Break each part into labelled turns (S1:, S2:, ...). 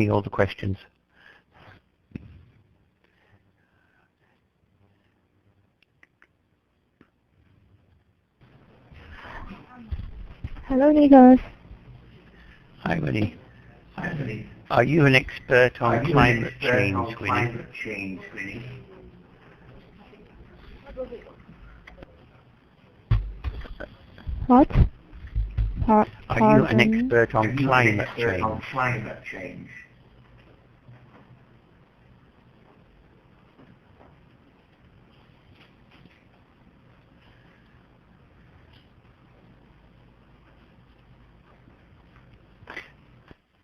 S1: all the questions.
S2: Hello, Nicholas.
S1: Hi, Winnie. Are you an expert on climate change, Winnie?
S2: What?
S1: Are you an expert on climate change?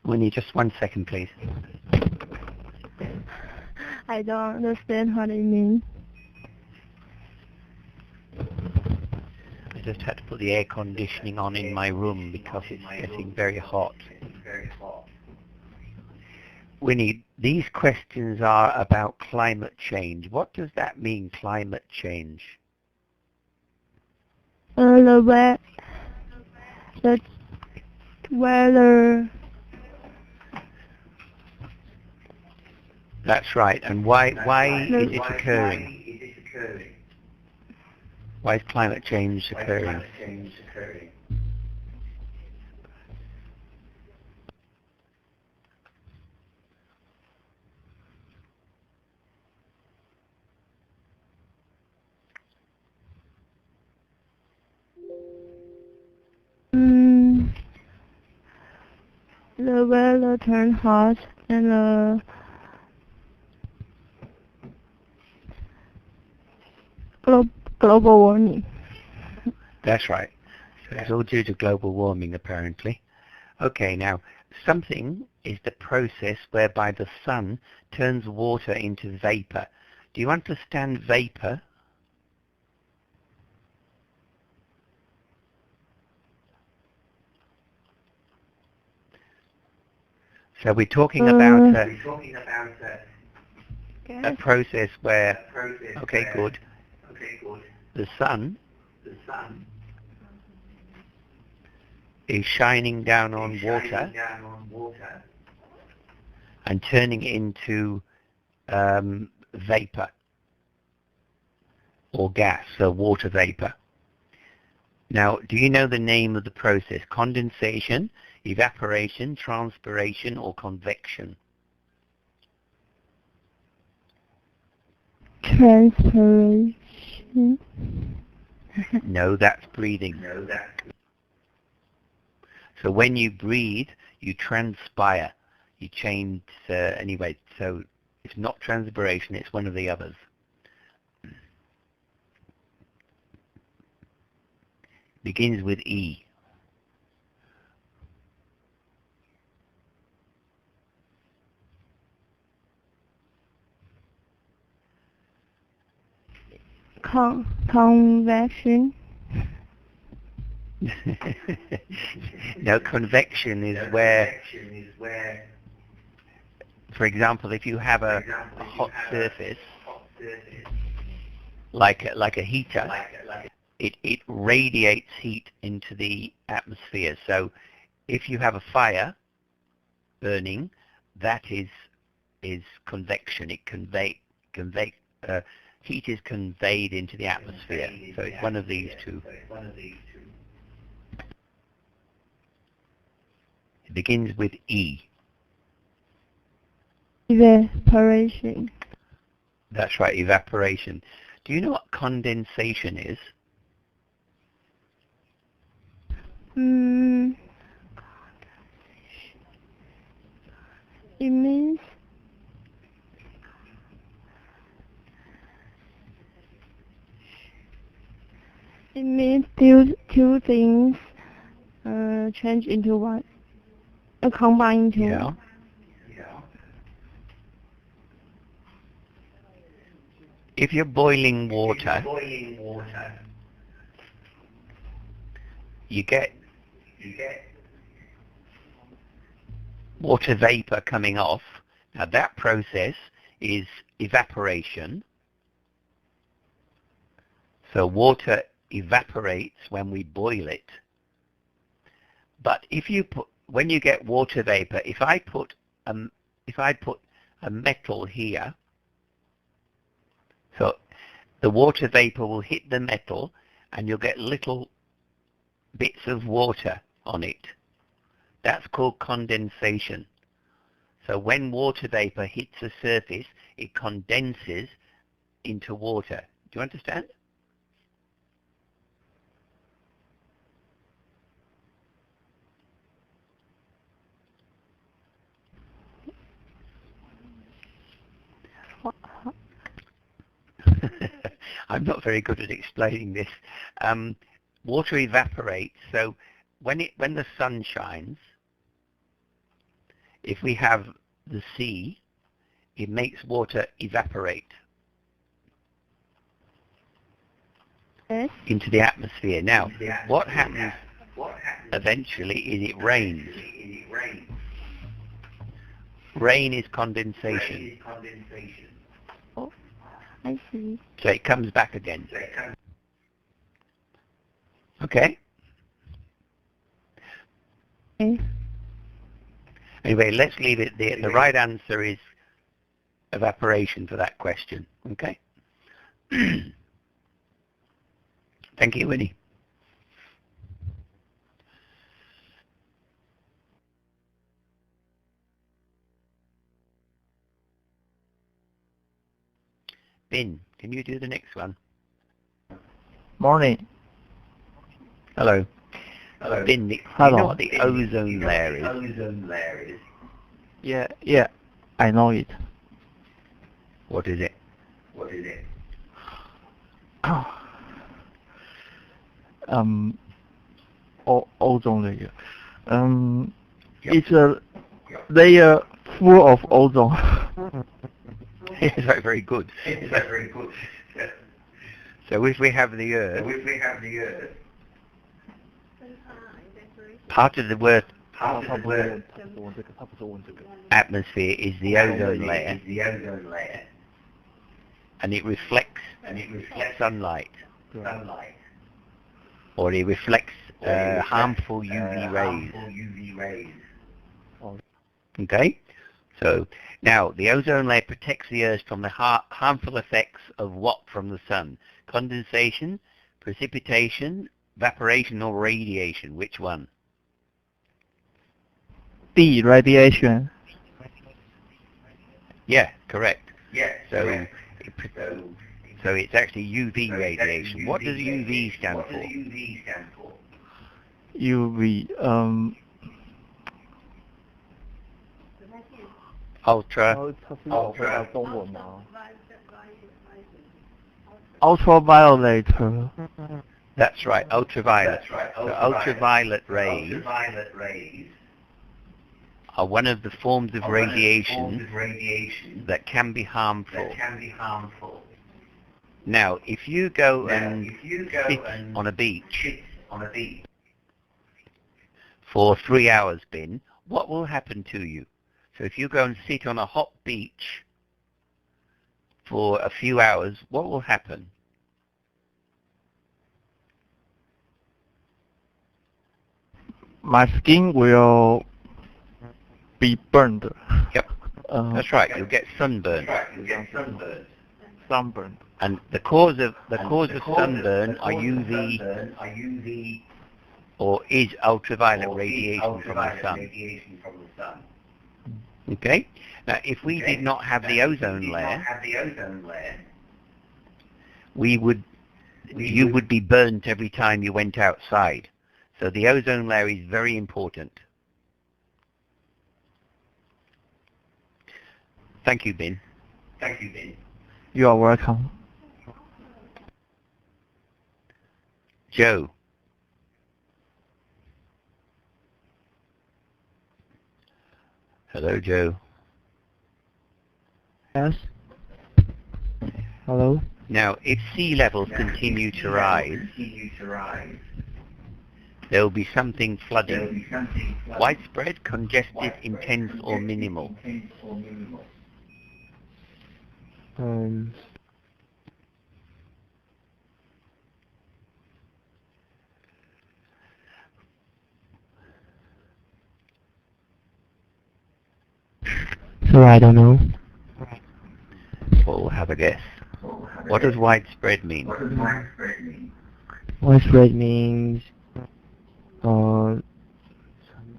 S1: Winnie, just 1 second, please.
S2: I don't understand what it means.
S1: I just had to put the air conditioning on in my room because it's getting very hot. Winnie, these questions are about climate change. What does that mean, climate change?
S2: The weather.
S1: That's right. And why is it occurring? Why is climate change occurring?
S2: The weather turned hot and global warming.
S1: That's right. So it's all due to global warming, apparently. Okay, now, something is the process whereby the sun turns water into vapor. Do you understand vapor? So we're talking about a process where, okay, good. The sun is shining down on water and turning it into vapor or gas, so water vapor. Now, do you know the name of the process? Condensation, evaporation, transpiration, or convection?
S2: Transpiration.
S1: No, that's breathing. So when you breathe, you transpire. You change, anyway, so it's not transpiration, it's one of the others. Begins with E.
S2: Convection.
S1: No, convection is where, for example, if you have a hot surface, like a heater, it radiates heat into the atmosphere. So if you have a fire burning, that is convection. It heat is conveyed into the atmosphere. So it's one of these two. It begins with E.
S2: Evaporation.
S1: That's right, evaporation. Do you know what condensation is?
S2: It means two things change into one, combine into one.
S1: If you're boiling water, you get water vapor coming off. Now that process is evaporation. So water evaporates when we boil it. But if you when you get water vapor, if I put if I put a metal here, so the water vapor will hit the metal and you'll get little bits of water on it. That's called condensation. So when water vapor hits a surface, it condenses into water. Do you understand? I'm not very good at explaining this. Water evaporates, so when the sun shines, if we have the sea, it makes water evaporate into the atmosphere. Now, what happens eventually is it rains. Rain is condensation.
S2: Oh, I see.
S1: So it comes back again. Okay?
S2: Okay.
S1: Anyway, let's leave it there. The right answer is evaporation for that question. Okay? Thank you, Winnie. Bin, can you do the next one?
S3: Morning.
S1: Hello. Hello. Bin, do you know what the ozone layer is?
S3: Yeah, I know it.
S1: What is it?
S3: Ozone layer. It's a layer full of ozone.
S1: It's very, very good. So if we have the Earth, part of the Earth atmosphere is the ozone layer, and it reflects sunlight, or it reflects harmful UV rays. Okay? So now the ozone layer protects the Earth from the harmful effects of what from the sun? Condensation, precipitation, evaporation, or radiation? Which one?
S3: D, radiation.
S1: Yeah, correct. So it's actually UV radiation. What does UV stand for?
S3: UV, ultraviolet.
S1: That's right, ultraviolet. So ultraviolet rays are one of the forms of radiation that can be harmful. Now, if you go and sit on a beach for 3 hours, Bin, what will happen to you? So if you go and sit on a hot beach for a few hours, what will happen?
S3: My skin will be burned.
S1: Yep, that's right. You'll get sunburn.
S3: Sunburned.
S1: And the cause of sunburn are UV or is ultraviolet radiation from the sun. Okay? Now, if we did not have the ozone layer, you would be burnt every time you went outside. So the ozone layer is very important. Thank you, Bin.
S3: You are welcome.
S1: Joe. Hello, Joe.
S3: Yes. Hello.
S1: Now, if sea levels continue to rise, there will be something flooding. Widespread, congested, intense, or minimal.
S2: Sorry, I don't know.
S1: Well, have a guess. What does widespread mean?
S2: Widespread means, 传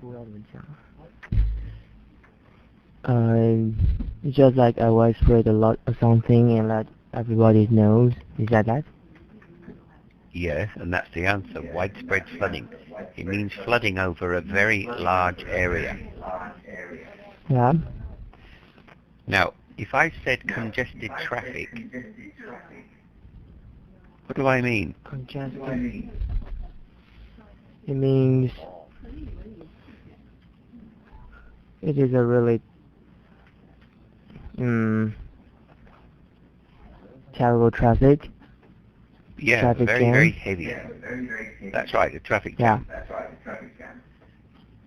S2: 播要怎么讲？ it's just like a widespread a lot of something and let everybody knows. Is that?
S1: Yes, and that's the answer. Widespread flooding. It means flooding over a very large area.
S2: Yeah.
S1: Now, if I said congested traffic, what do I mean?
S2: Congested. It means it is a really terrible traffic.
S1: Yeah,
S2: Traffic
S1: very,
S2: jam.
S1: very heavy. That's right, the traffic jam.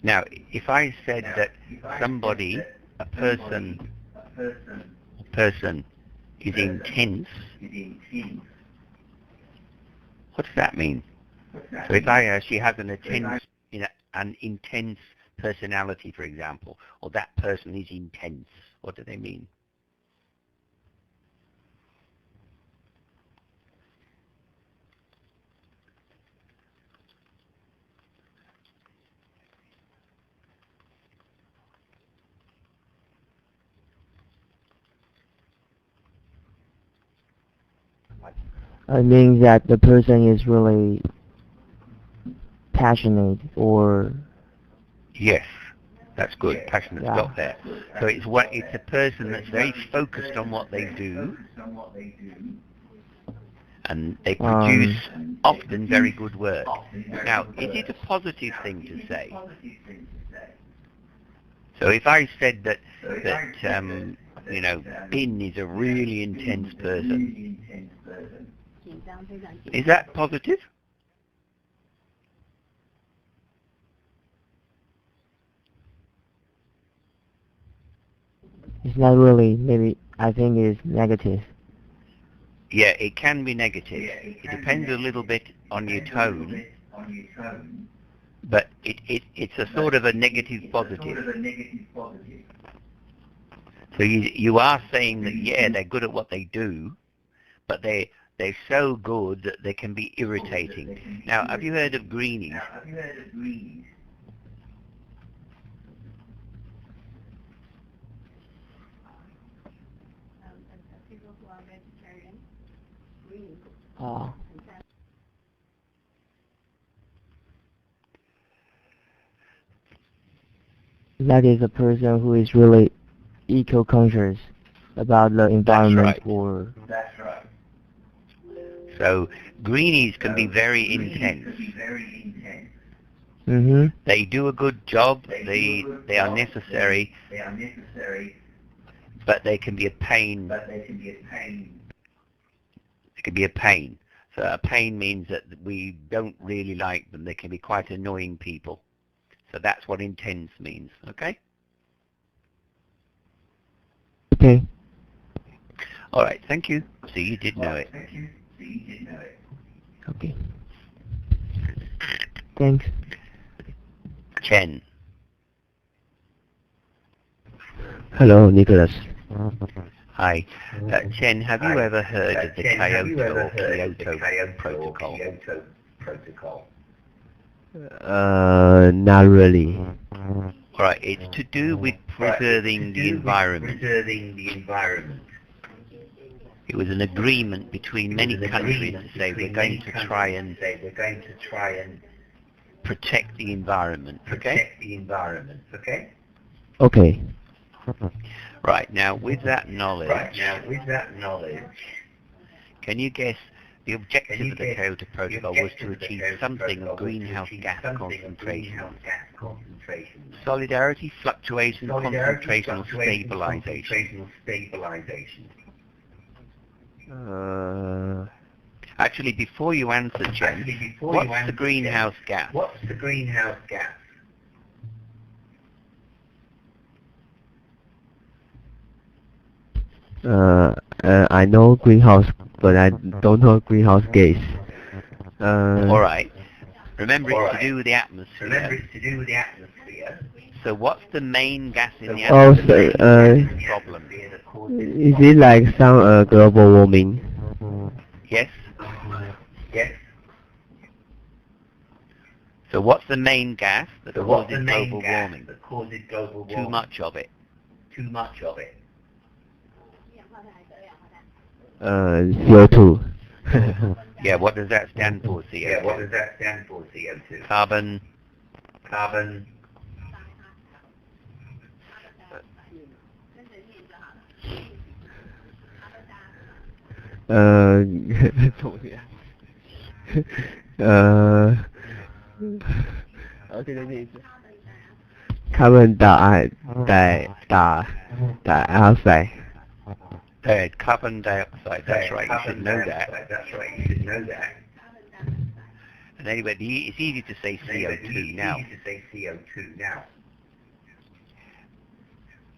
S1: Now, if I said that somebody, a person is intense, what does that mean? So if I she has an intense personality, for example, or that person is intense, what do they mean?
S2: It means that the person is really passionate or...
S1: Yes, that's good. Passionate's got there. So it's a person that's very focused on what they do, and they produce often very good work. Now, is it a positive thing to say? So if I said that Bin is a really intense person, is that positive?
S2: It's not really, maybe I think it's negative.
S1: Yeah, it can be negative. It depends a little bit on your tone, but it's a sort of a negative positive. So you are saying that, yeah, they're good at what they do, but they're so good that they can be irritating. Now, have you heard of greenies?
S2: That is a person who is really eco-conscious about the environment.
S1: That's right. So greenies can be very intense.
S2: Mm-hmm.
S1: They do a good job. They are necessary, but they can be a pain. It can be a pain. So a pain means that we don't really like them. They can be quite annoying people. So that's what intense means. Okay?
S2: Okay.
S1: All right. Thank you. So you did know it.
S2: Okay. Thanks.
S1: Chen.
S4: Hello, Nicholas.
S1: Hi. Chen, have you ever heard of the Kyoto Protocol?
S4: Not really.
S1: All right. It's to do with preserving the environment. It was an agreement between many countries to say we're going to try and protect the environment. Okay?
S4: Okay.
S1: Right. Now, with that knowledge, can you guess the objective of the Kyoto Protocol was to achieve something of greenhouse gas concentration? Solidarity, fluctuation, concentration, or stabilization? Actually, before you answer, Jen, what's the greenhouse gas?
S4: I know greenhouse, but I don't know greenhouse gas.
S1: All right. Remember, it's to do with the atmosphere. So what's the main gas in the
S4: Oh,
S1: atmosphere? Problem.
S4: is it like some global warming?
S1: Yes. Yes. So what's the main gas that causes global warming? Too much of it. Too much of it.
S4: CO2.
S1: Yeah, what does that stand for, CO2? Yeah, what does that stand for, CO2? Carbon. Carbon.
S4: Carbon dioxide.
S1: Carbon dioxide, that's right, you should know that. That's right, you should know that. And anyway, it's easy to say CO2 now.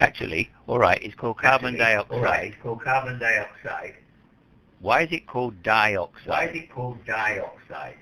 S1: Actually, alright, it's called carbon dioxide. It's called carbon dioxide. Why is it called dioxide? Why is it called dioxide?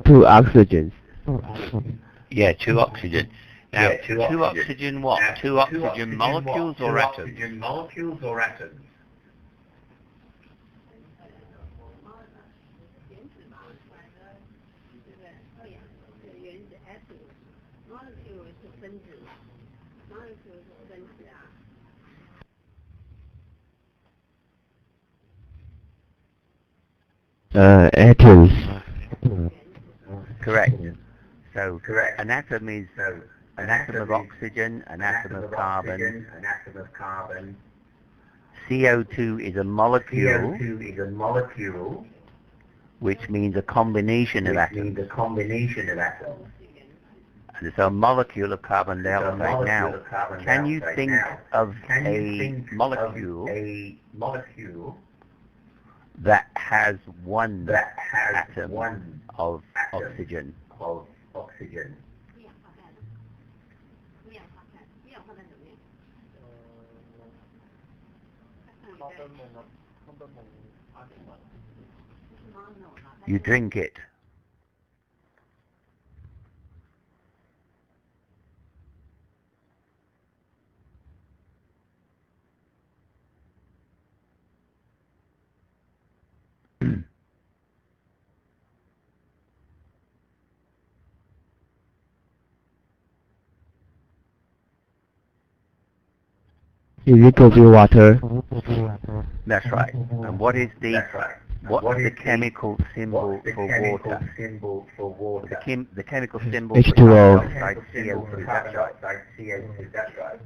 S4: Two oxygens.
S1: Yeah, two oxygen. Now, two oxygen what? Two oxygen molecules or atoms? Oxygen molecules or atoms?
S4: Atoms.
S1: Correct. So, an atom is an atom of oxygen, an atom of carbon. CO2 is a molecule. Which means a combination of atoms. And so a molecule of carbon dioxide. Now, can you think of a molecule that has one atom of oxygen? You drink it.
S4: Is it could be water?
S1: That's right. And what is the chemical symbol for water? The chemical symbol for
S4: H2O.
S1: carbon dioxide, CO2. That's right.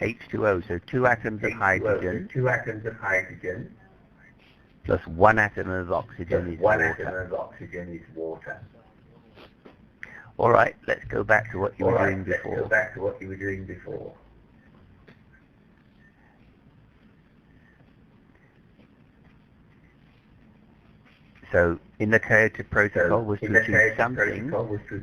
S1: H2O. So two atoms of hydrogen plus one atom of oxygen is water. All right. Let's go back to what you were doing before. So, in the Kyoto Protocol was to achieve something,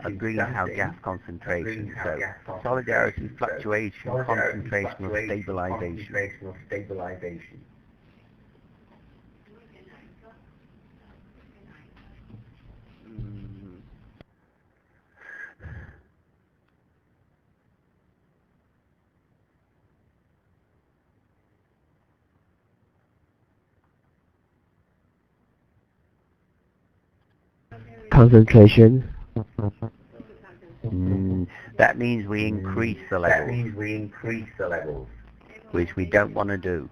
S1: a greenhouse gas concentration. So, solidarity, fluctuation, concentration, or stabilization.
S4: Concentration.
S1: That means we increase the levels. Which we don't want to do.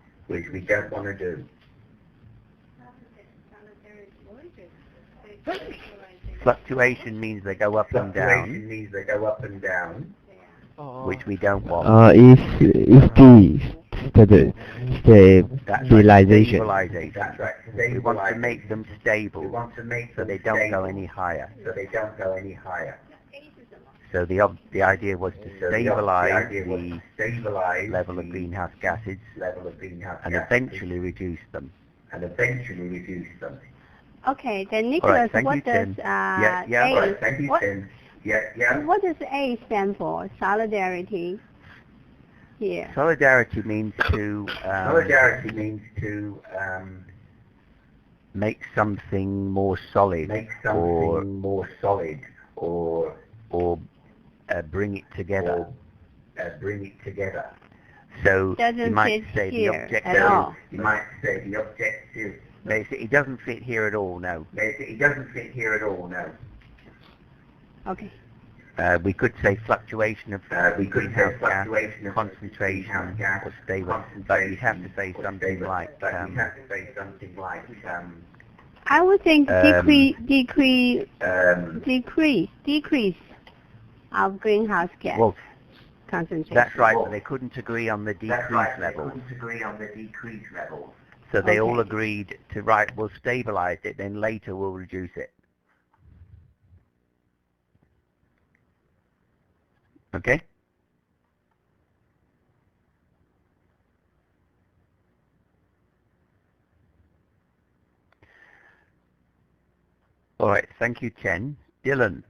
S1: Fluctuation means they go up and down. Which we don't want.
S4: Stabilization.
S1: That's right. We want to make them stable so they don't go any higher. So the idea was to stabilize the level of greenhouse gases and eventually reduce them.
S5: Okay, then
S1: All
S5: Nicholas,
S1: right, thank
S5: what
S1: you,
S5: does
S1: Tim. Yeah.
S5: A,
S1: All right, thank you,
S5: what,
S1: Tim.
S5: what does A stand for? Solidarity here.
S1: Solidarity means to make something more solid, or bring it together. So
S5: Doesn't
S1: you might
S5: fit
S1: say the
S5: here
S1: objective.
S5: at all.
S1: Basically, it doesn't fit here at all. No.
S5: Okay.
S1: We could say fluctuation of greenhouse gas, concentration, or stable, but you have to say something like.
S5: I would think decrease of greenhouse gas
S1: Well,
S5: concentration.
S1: that's right, but they couldn't agree on the decrease level. So they all
S5: Okay.
S1: agreed to, right, we'll stabilize it, then later we'll reduce it. Okay? All right, thank you, Chen. Dylan.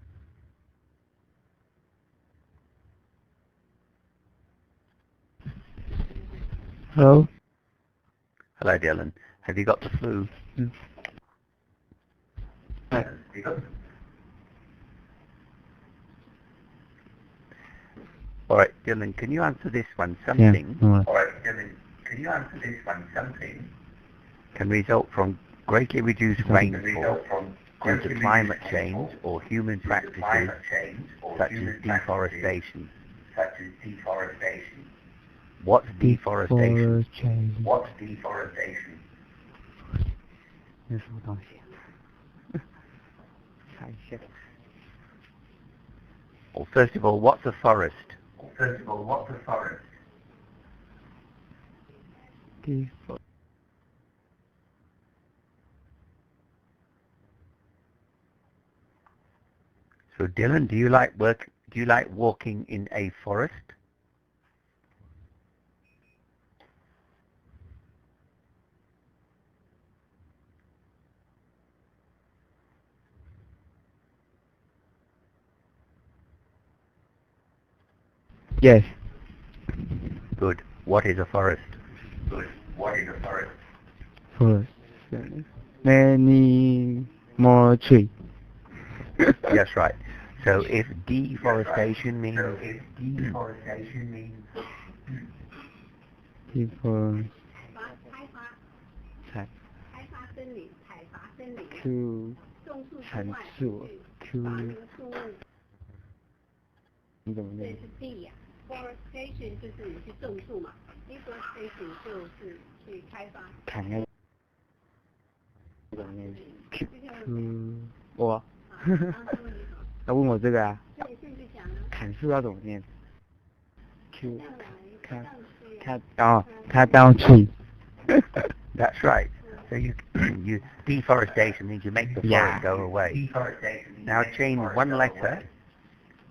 S2: Hello?
S1: Hello, Dylan. Have you got the flu? All right, Dylan, can you answer this one? Something can result from greatly reduced rainfall due to climate change or human practices such as deforestation. What's deforestation?
S2: 那什么东西？看一下。
S1: Well, first of all, what's a forest? So, Dylan, do you like walking in a forest?
S2: Yes.
S1: Good. What is a forest?
S2: Forest. Many more trees.
S1: Yes, right. So if deforestation means
S2: People
S5: 开发森林，采伐森林，
S2: to
S5: 种树之
S2: 阐
S5: 外，
S2: 述 to
S5: 发明出物，
S2: 你怎么念
S5: 这是 D 呀。Forestation 就是你去种树嘛 ，deforestation 就是去开发。
S2: 砍开怎么念 to 我要问我这个啊？
S5: 对，现在讲啊。
S2: 砍树要怎么念 ？to cut down tree.
S1: that's right. So you deforestation means you make the forest go away. Now change one letter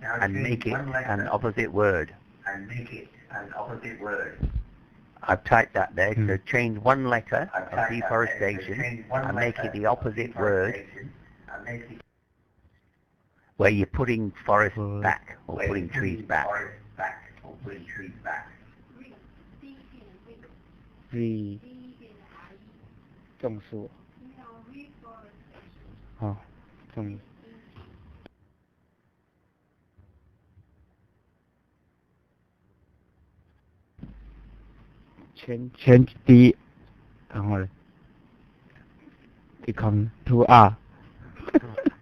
S1: and make it an opposite word. I've typed that there. So change one letter of deforestation and make it the opposite word, where you're putting forest back or putting trees back.
S2: re 种树。哦，种。前 D， 然后呢 become to R.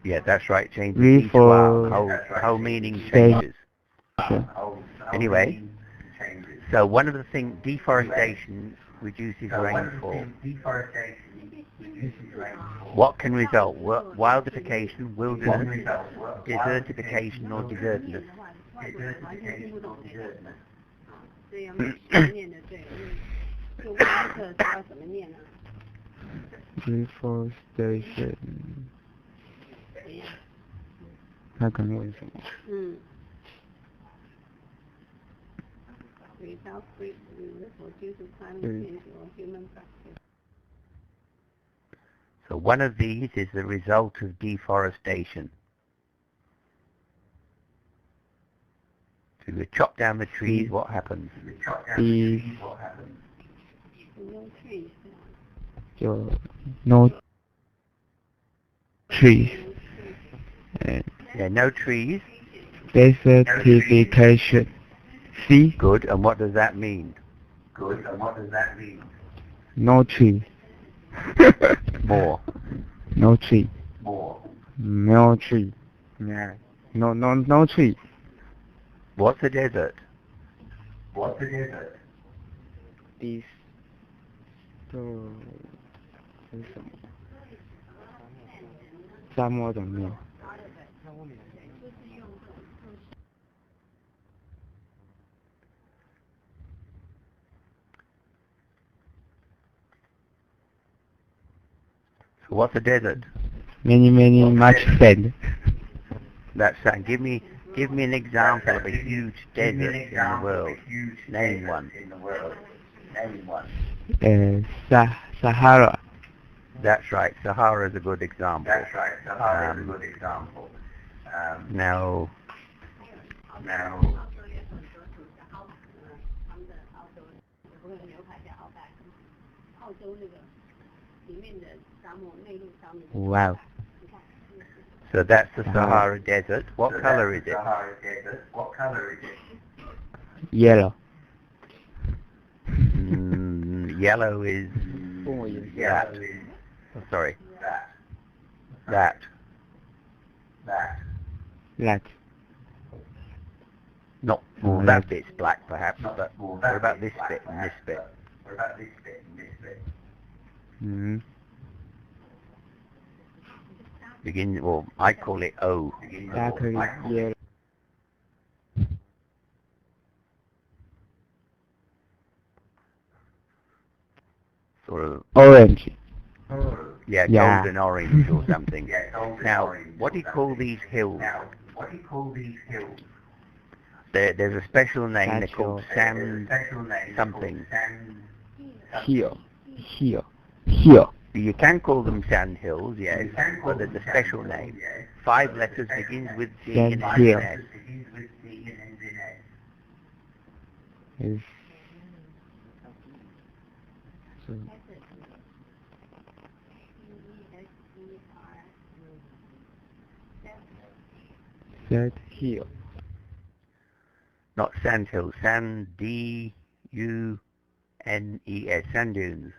S1: Yeah, that's right. Change the D to R. Whole meaning changes. Anyway, so one of the things, deforestation reduces rainfall. What can result? Wildification, wilderness, desertification, or desertness.
S5: 对呀，念的对，就问这个要怎么念呢？
S2: Deforestation. 他刚问什么？
S5: without free or due to climate change or human practice.
S1: So one of these is the result of deforestation. So you chop down the trees, what happens?
S2: The
S5: No trees.
S2: no trees.
S1: Yeah, no trees.
S2: Desertification. C.
S1: Good. And what does that mean?
S2: No tree.
S1: More.
S2: No tree. No tree. Yeah. No tree.
S1: What's a desert?
S2: This. 这是什么？沙漠怎么念？
S1: So what's a desert?
S2: Many much sand.
S1: That's right. Give me an example of a huge desert in the world. Name one.
S2: Sahara.
S1: That's right. Sahara is a good example. Now,
S5: 澳洲那个里面的沙漠内陆沙漠。
S2: Wow.
S1: so that's the Sahara Desert. What color is it?
S2: Yellow.
S1: Yellow is that. Oh, sorry. That.
S2: Black.
S1: Not well, that bit's black perhaps, but what about this bit and this bit?
S2: Mm.
S1: Begin, well, I call it O.
S2: Dark yellow.
S1: Sort of,
S2: Orange.
S1: yeah,
S2: Yeah.
S1: golden orange or something. Now, what do you call these hills? There's a special name, they're called sand something.
S2: Hill.
S1: You can call them sand hills, yes, but there's a special name. 5 letters begins with D and
S2: Sand
S1: ends in
S2: hill.
S1: S.
S2: Is that hill.
S1: Not sand hills, sand D-U-N-E-S, sand dunes.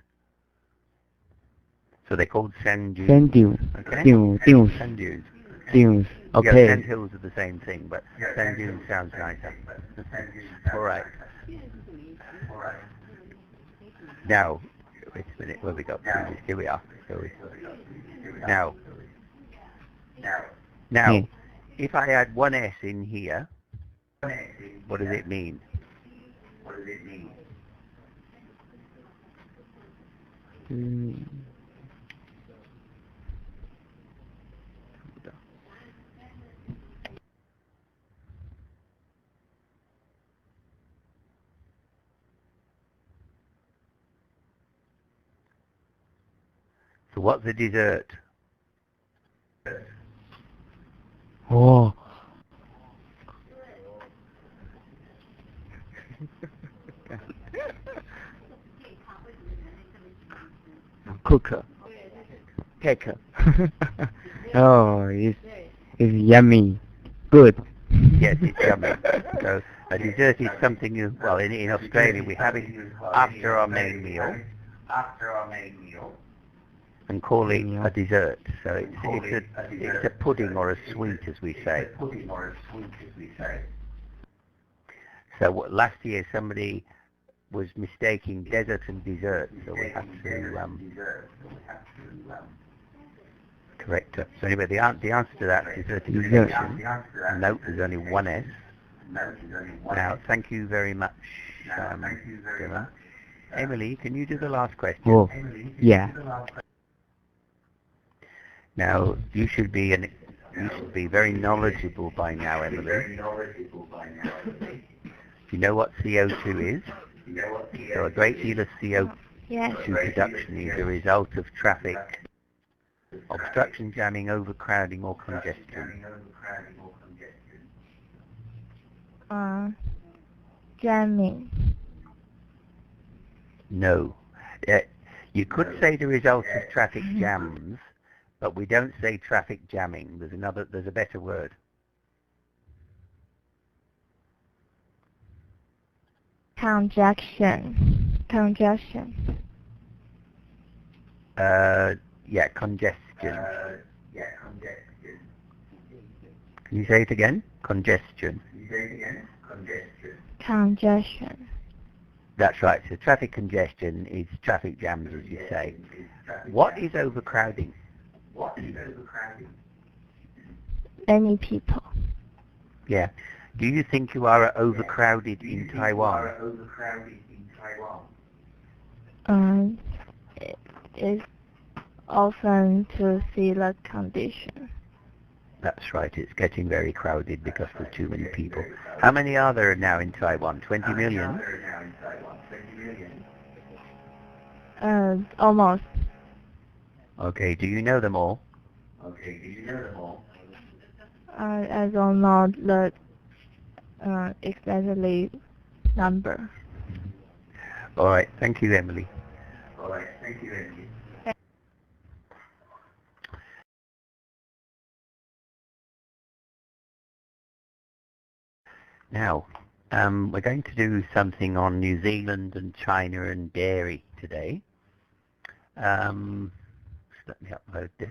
S1: So they're called sand dunes.
S2: Sand dune.
S1: Okay?
S2: Dunes.
S1: Sand dunes.
S2: Dunes.
S1: Yeah,
S2: Okay.
S1: sand hills are the same thing, but sand dunes sounds nicer. All right. Now, wait a minute, where we got? Here we are. Now,
S2: Hmm.
S1: if I add one S in here, what does it mean?
S2: Mm.
S1: So what's a dessert?
S2: Oh. Cooker. Cake. Oh, it's yummy. Good.
S1: Yes, it's yummy. So a dessert is something well, in Australia we have it after our main meal and call it a dessert. So it's a pudding or a sweet, as we say. So last year somebody was mistaking desert and dessert, so we had to correct her. So anyway, the answer to that is desertification. Note there's only one S. Now, thank you very much, Dylan. Emily, can you do the last question?
S2: Oh, yeah.
S1: Now, you should be very knowledgeable by now, Emily. Do you know what CO2 is? So a great deal of CO2
S6: Yes.
S1: production is a result of traffic obstruction, jamming, overcrowding or congestion.
S6: Jamming.
S1: No. You could say the result of traffic jams, but we don't say traffic jamming. There's a better word.
S6: Congestion. Congestion.
S1: Yeah, congestion. Can you say it again? Congestion.
S6: Congestion.
S1: That's right. So traffic congestion is traffic jams, as you say. What is overcrowding?
S6: Many people.
S1: Yeah. Do you think you are overcrowded in Taiwan?
S6: It's often to see the condition.
S1: That's right. It's getting very crowded because there's too many people. How many are there now in Taiwan? 20 million?
S6: Almost.
S1: Okay. Do you know them all?
S6: I don't know the exactly number.
S1: All right. Thank you, Emily. Now, we're going to do something on New Zealand and China and dairy today. Let me upload this.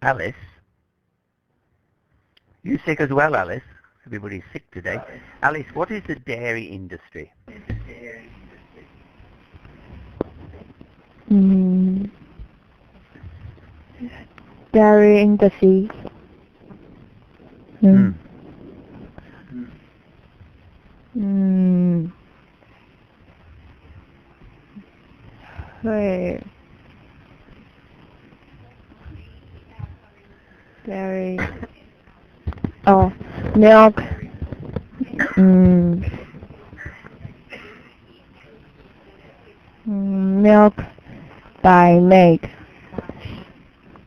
S1: Alice? You sick as well, Alice? Everybody's sick today. Alice, what is the dairy industry?
S6: Dairy industry. Wait. Dairy. Oh, milk. Milk by milk.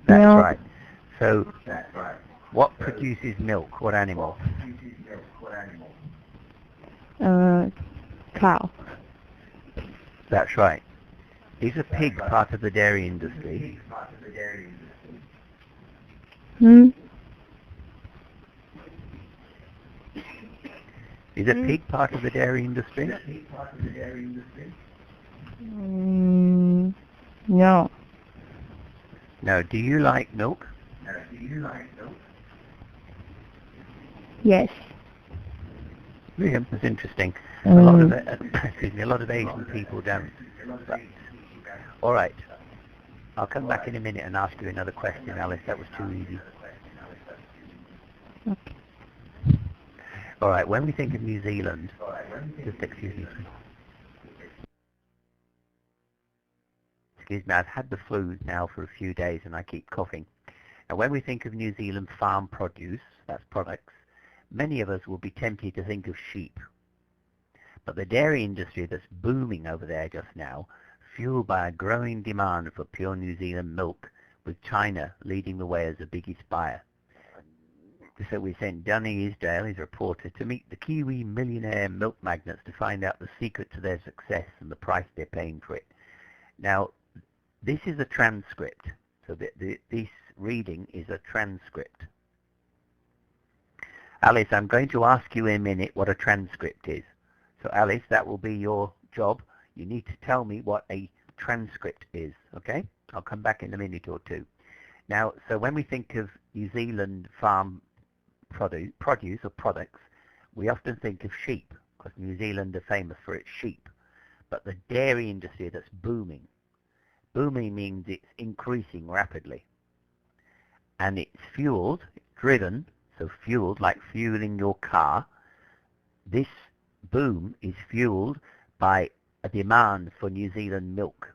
S1: That's
S6: Milk.
S1: right. So, what produces milk? What animal?
S6: Cow.
S1: That's right. Is a pig part of the dairy industry? Is a pig part of the dairy industry?
S6: No.
S1: No. Do you like milk?
S6: Yes.
S1: Yeah, that's interesting. A lot of a lot of Asian people don't. But, all right. I'll come back in a minute and ask you another question, Alice. That was too easy.
S6: Okay.
S1: All right. When we think of New Zealand, just excuse me. Excuse me. I've had the flu now for a few days and I keep coughing. And when we think of New Zealand farm produce, that's products, many of us will be tempted to think of sheep. But the dairy industry that's booming over there just now, fueled by a growing demand for pure New Zealand milk, with China leading the way as the biggest buyer. So we sent Dunny Isdale, his reporter, to meet the Kiwi millionaire milk magnates to find out the secret to their success and the price they're paying for it. Now, this is a transcript. So this reading is a transcript. Alice, I'm going to ask you in a minute what a transcript is. So Alice, that will be your job. You need to tell me what a transcript is, okay? I'll come back in a minute or two. Now, so when we think of New Zealand farm produce or products, we often think of sheep, because New Zealand are famous for its sheep. But the dairy industry that's booming. Booming means it's increasing rapidly. And it's fueled, driven, so fueled like fueling your car. This boom is fueled by a demand for New Zealand milk.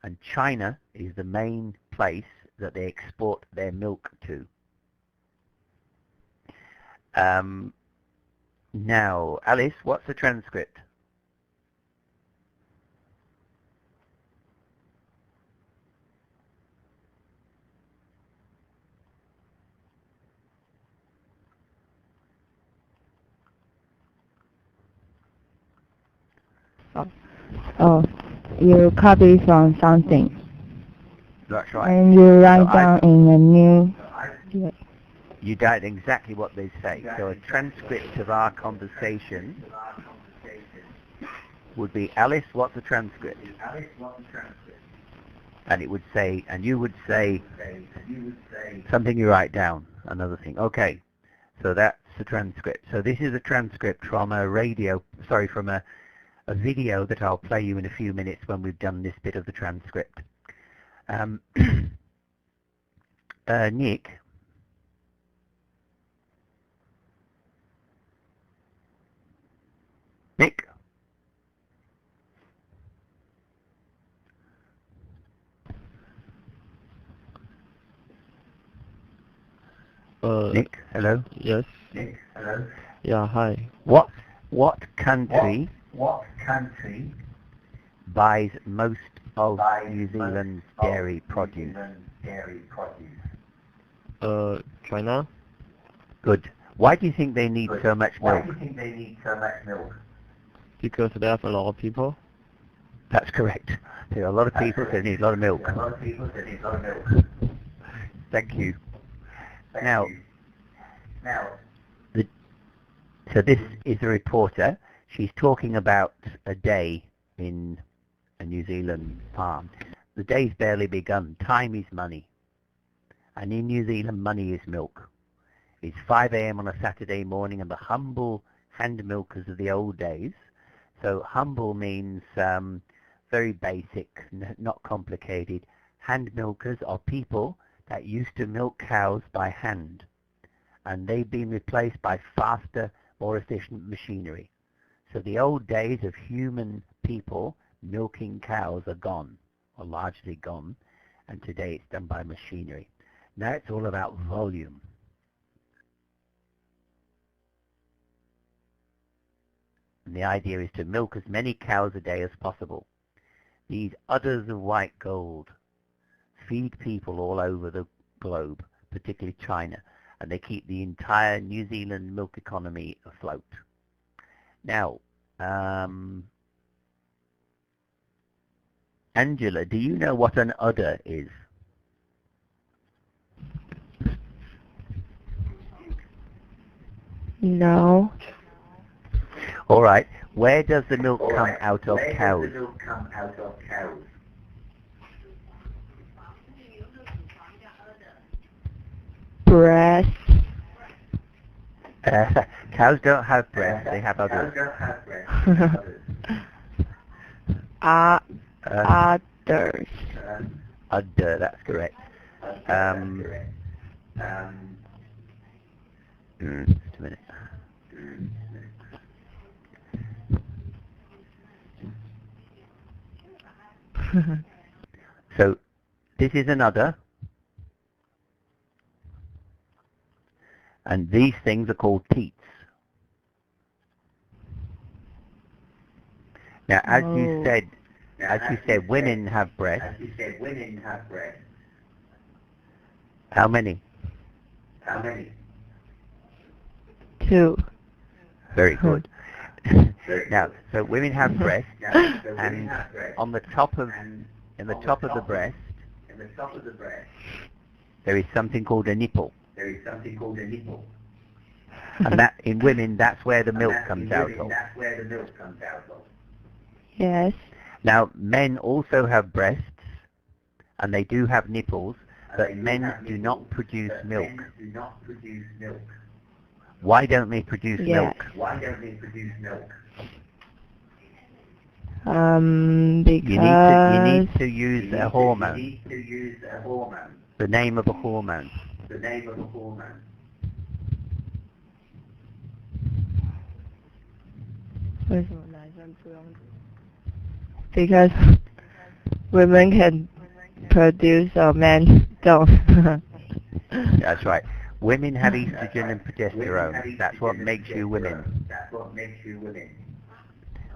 S1: And China is the main place that they export their milk to. Now, Alice, what's the transcript?
S6: Oh, you copy from something
S1: That's right.
S6: and you write
S1: So
S6: down in a new. Yeah.
S1: You did exactly what they say. So a transcript of our conversation would be, Alice, what's the transcript? And it would say, and you would say something you write down, another thing. Okay, so that's the transcript. So this is a transcript from a from a video that I'll play you in a few minutes when we've done this bit of the transcript. Nick? Nick? Nick, hello?
S2: Yes.
S1: Nick, hello?
S2: Yeah, hi.
S1: What country buys most of New Zealand's dairy produce?
S2: China?
S1: Good. Why do you think they need so much milk?
S2: Because they have a lot of people.
S1: That's correct. There are a lot of people, so they need a lot of milk. Thank you. Now, so this is a reporter. She's talking about a day in a New Zealand farm. The day's barely begun. Time is money. And in New Zealand, money is milk. It's 5 a.m. on a Saturday morning, and the humble hand milkers of the old days. So humble means very basic, not complicated. Hand milkers are people that used to milk cows by hand, and they've been replaced by faster, more efficient machinery. So the old days of human people milking cows are gone, or largely gone, and today it's done by machinery. Now it's all about volume. And the idea is to milk as many cows a day as possible. These udders of white gold feed people all over the globe, particularly China, and they keep the entire New Zealand milk economy afloat. Now, Angela, do you know what an udder is?
S6: No.
S1: All right. Where does the milk come out of cows?
S6: Breast.
S1: Cows don't have breasts, they have udders.
S6: Others.
S1: Udder, that's correct. Just a minute. So, this is an udder. And these things are called teats. Now, as you said, women have breasts. How many?
S6: 2.
S1: Very good. Now, so women have breasts, and on the top of the breast, there is something called a nipple. And that in women, that's where the milk comes out of.
S6: Yes.
S1: Now, men also have breasts, and they do have nipples, but men do not produce milk. Why don't they produce milk?
S6: Because
S1: you need to use a hormone. The name of a hormone.
S6: because women can produce or men don't.
S1: That's right. Women have estrogen and progesterone. That's what makes you women.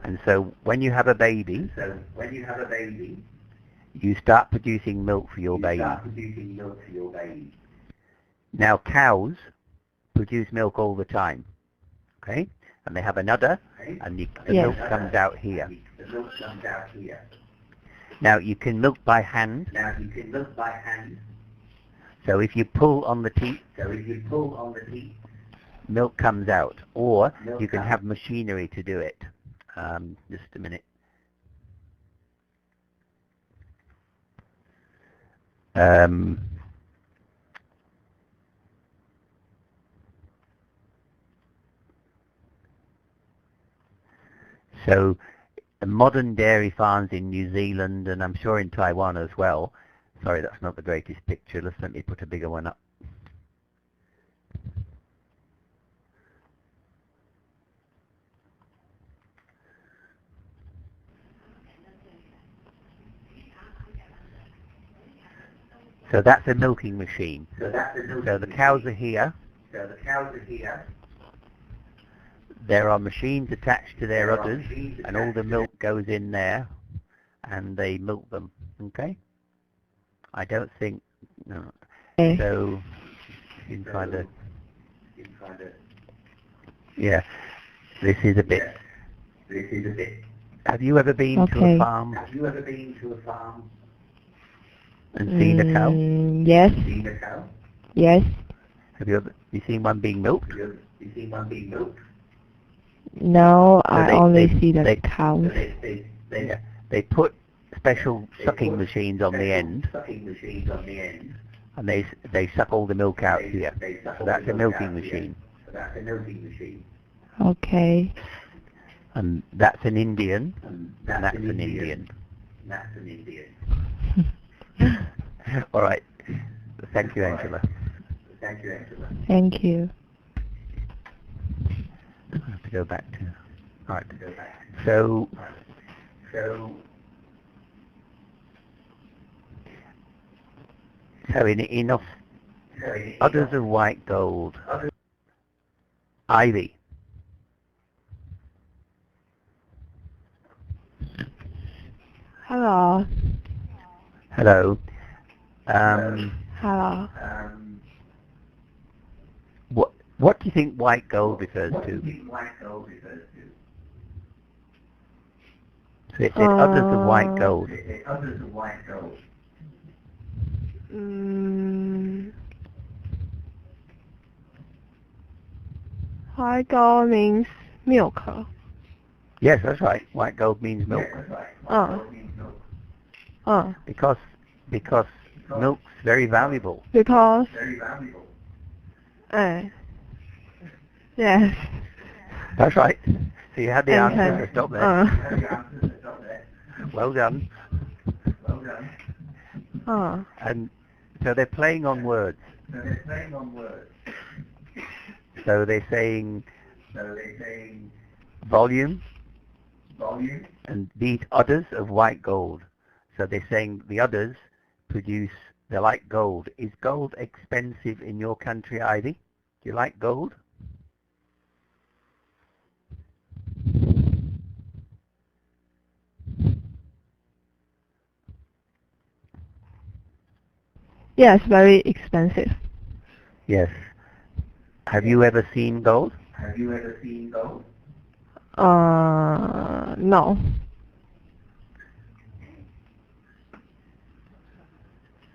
S1: And so when you have a baby, you start producing milk for your baby. Now cows produce milk all the time, okay? And they have an udder, and the
S6: Yes.
S1: milk comes out here. Now you can milk by hand. So if you pull on the teat, milk comes out. Or you can have machinery to do it. Just a minute. So modern dairy farms in New Zealand, and I'm sure in Taiwan as well. Sorry, that's not the greatest picture. Let me put a bigger one up. So that's a milking machine. So the cows are here. There are machines attached to their udders, and all the milk goes in there, and they milk them. Okay? I don't think. No.
S6: Okay.
S1: So you can kind of. Yeah. This is a bit. Have you ever been to a
S6: Okay.
S1: farm? And seen a cow?
S6: Yes. Yes.
S1: Have you seen one being milked?
S6: No, I
S1: they-
S6: only
S1: they-
S6: see the
S1: they-
S6: cows.
S1: Yeah. They put special sucking machines on the end, and they suck all the milk out here. So that's a milking machine.
S6: Okay.
S1: And that's an Indian, and that's an Indian. All right. Thank you, Angela.
S6: Thank you.
S1: I have to go back to. All right. So in others of white gold, ivy.
S6: Hello.
S1: Hello.
S6: Hello.
S1: What do you think white gold refers to? So it said others of white gold.
S6: White gold means milk.
S1: Yes, that's right. White gold means milk. Because milk's very valuable.
S6: Because yes.
S1: That's right. So you had the
S6: And
S1: answer, so stop there. Well done. And so they're playing on words. So they're saying volume, and these others of white gold. So they're saying the others produce, they're like gold. Is gold expensive in your country, Ivy? Do you like gold?
S6: Yes, very expensive.
S1: Yes. Have you ever seen gold?
S6: No.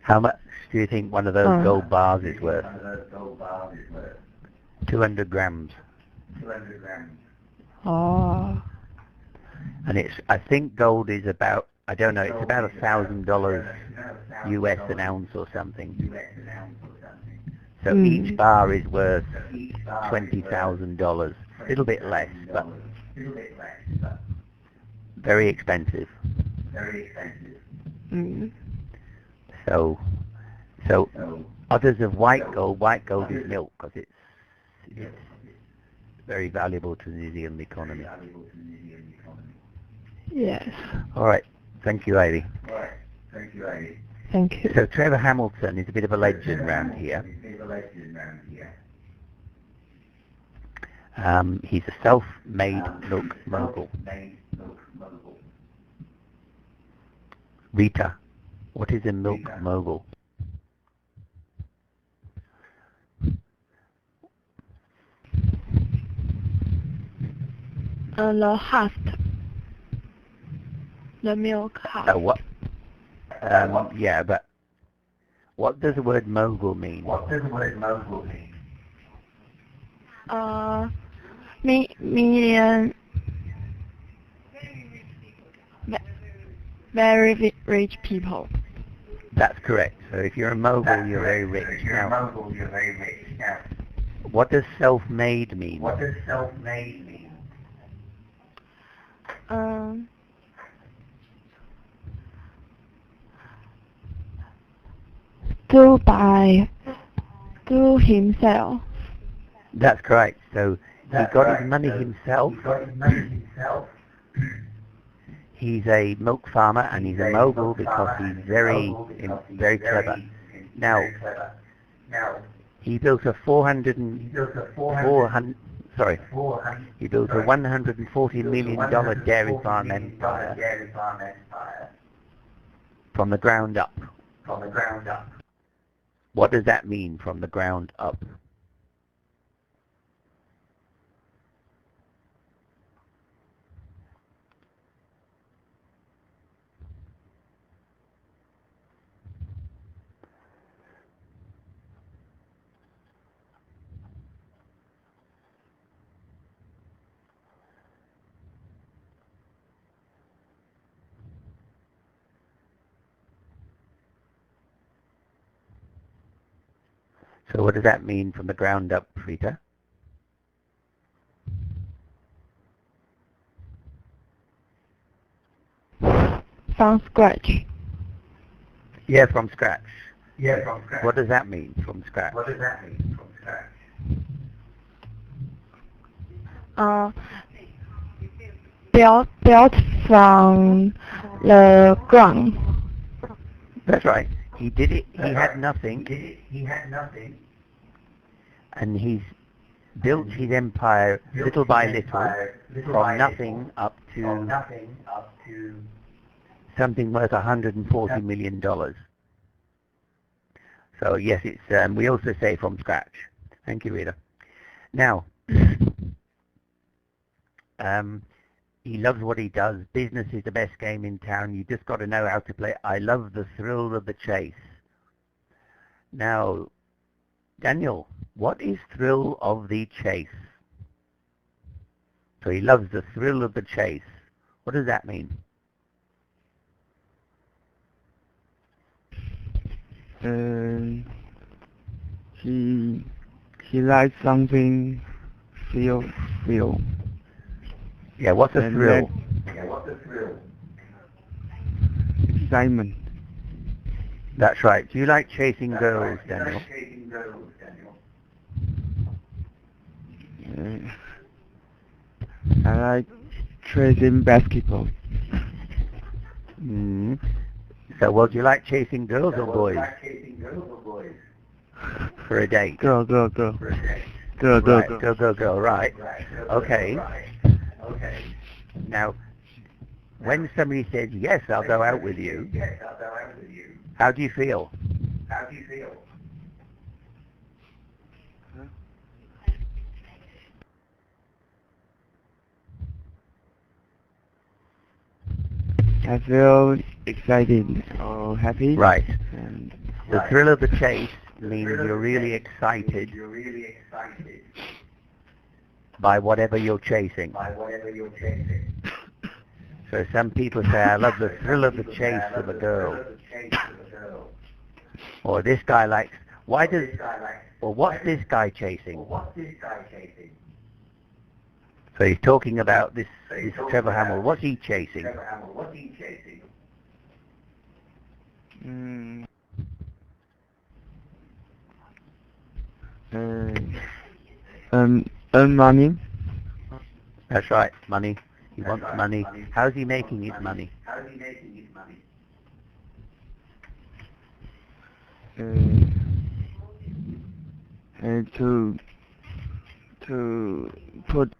S1: How much do you think one of those gold bars is worth? 200 grams.
S6: Oh.
S1: And I think gold is about, I don't know, it's about $1,000 US an ounce or something. So each bar is worth $20,000. A little bit less, but very expensive. So others of white gold is milk, because it's very valuable to the New Zealand economy.
S6: Yes.
S1: All right. Thank you, Ivy.
S6: Thank you.
S1: So Trevor Hamilton is a bit of a legend around here. He's a self-made milk mogul. Rita, what is a milk mogul?
S6: The host. The milk house.
S1: What? Yeah, but what does the word mogul mean?
S6: Million very rich people.
S1: That's correct. So if you're a mogul, you're very rich. Now, what does self-made mean?
S6: Do himself.
S1: That's correct. So he got his money himself. He's a milk farmer and he's a mogul because he's very clever. Now, he built a $140 million dairy farm empire from the ground up. What does that mean, from the ground up? So what does that mean, from the ground up, Rita?
S6: From scratch.
S1: Yeah, from scratch. What does that mean, from scratch?
S6: Built from the ground.
S1: That's right. He did it. He had nothing. And he's built his empire little by little, from nothing up to something worth $140 million. So yes, it's we also say from scratch. Thank you, Rita. Now, he loves what he does. Business is the best game in town. You just got to know how to play. I love the thrill of the chase. Now, Daniel, what is thrill of the chase? So he loves the thrill of the chase. What does that mean?
S2: He likes something feel.
S1: Yeah, what's a thrill?
S2: Excitement.
S1: That's right. Do you like chasing girls, Daniel?
S2: I like chasing basketball.
S1: So, well, do you like chasing girls or boys? For a date?
S2: Girl.
S1: Right. Okay. Now, when somebody says, yes, I'll go out with you, how do you feel?
S2: I feel excited or happy.
S1: Right.
S2: And
S1: The thrill of the chase means you're really excited by whatever you're chasing. So some people say, I love the thrill of the chase of a girl. Or this guy likes, what's this guy chasing? So he's talking about this Trevor Hamill. What's he chasing?
S2: Earn money.
S1: That's right, money. He wants money. How's he making his money?
S2: to put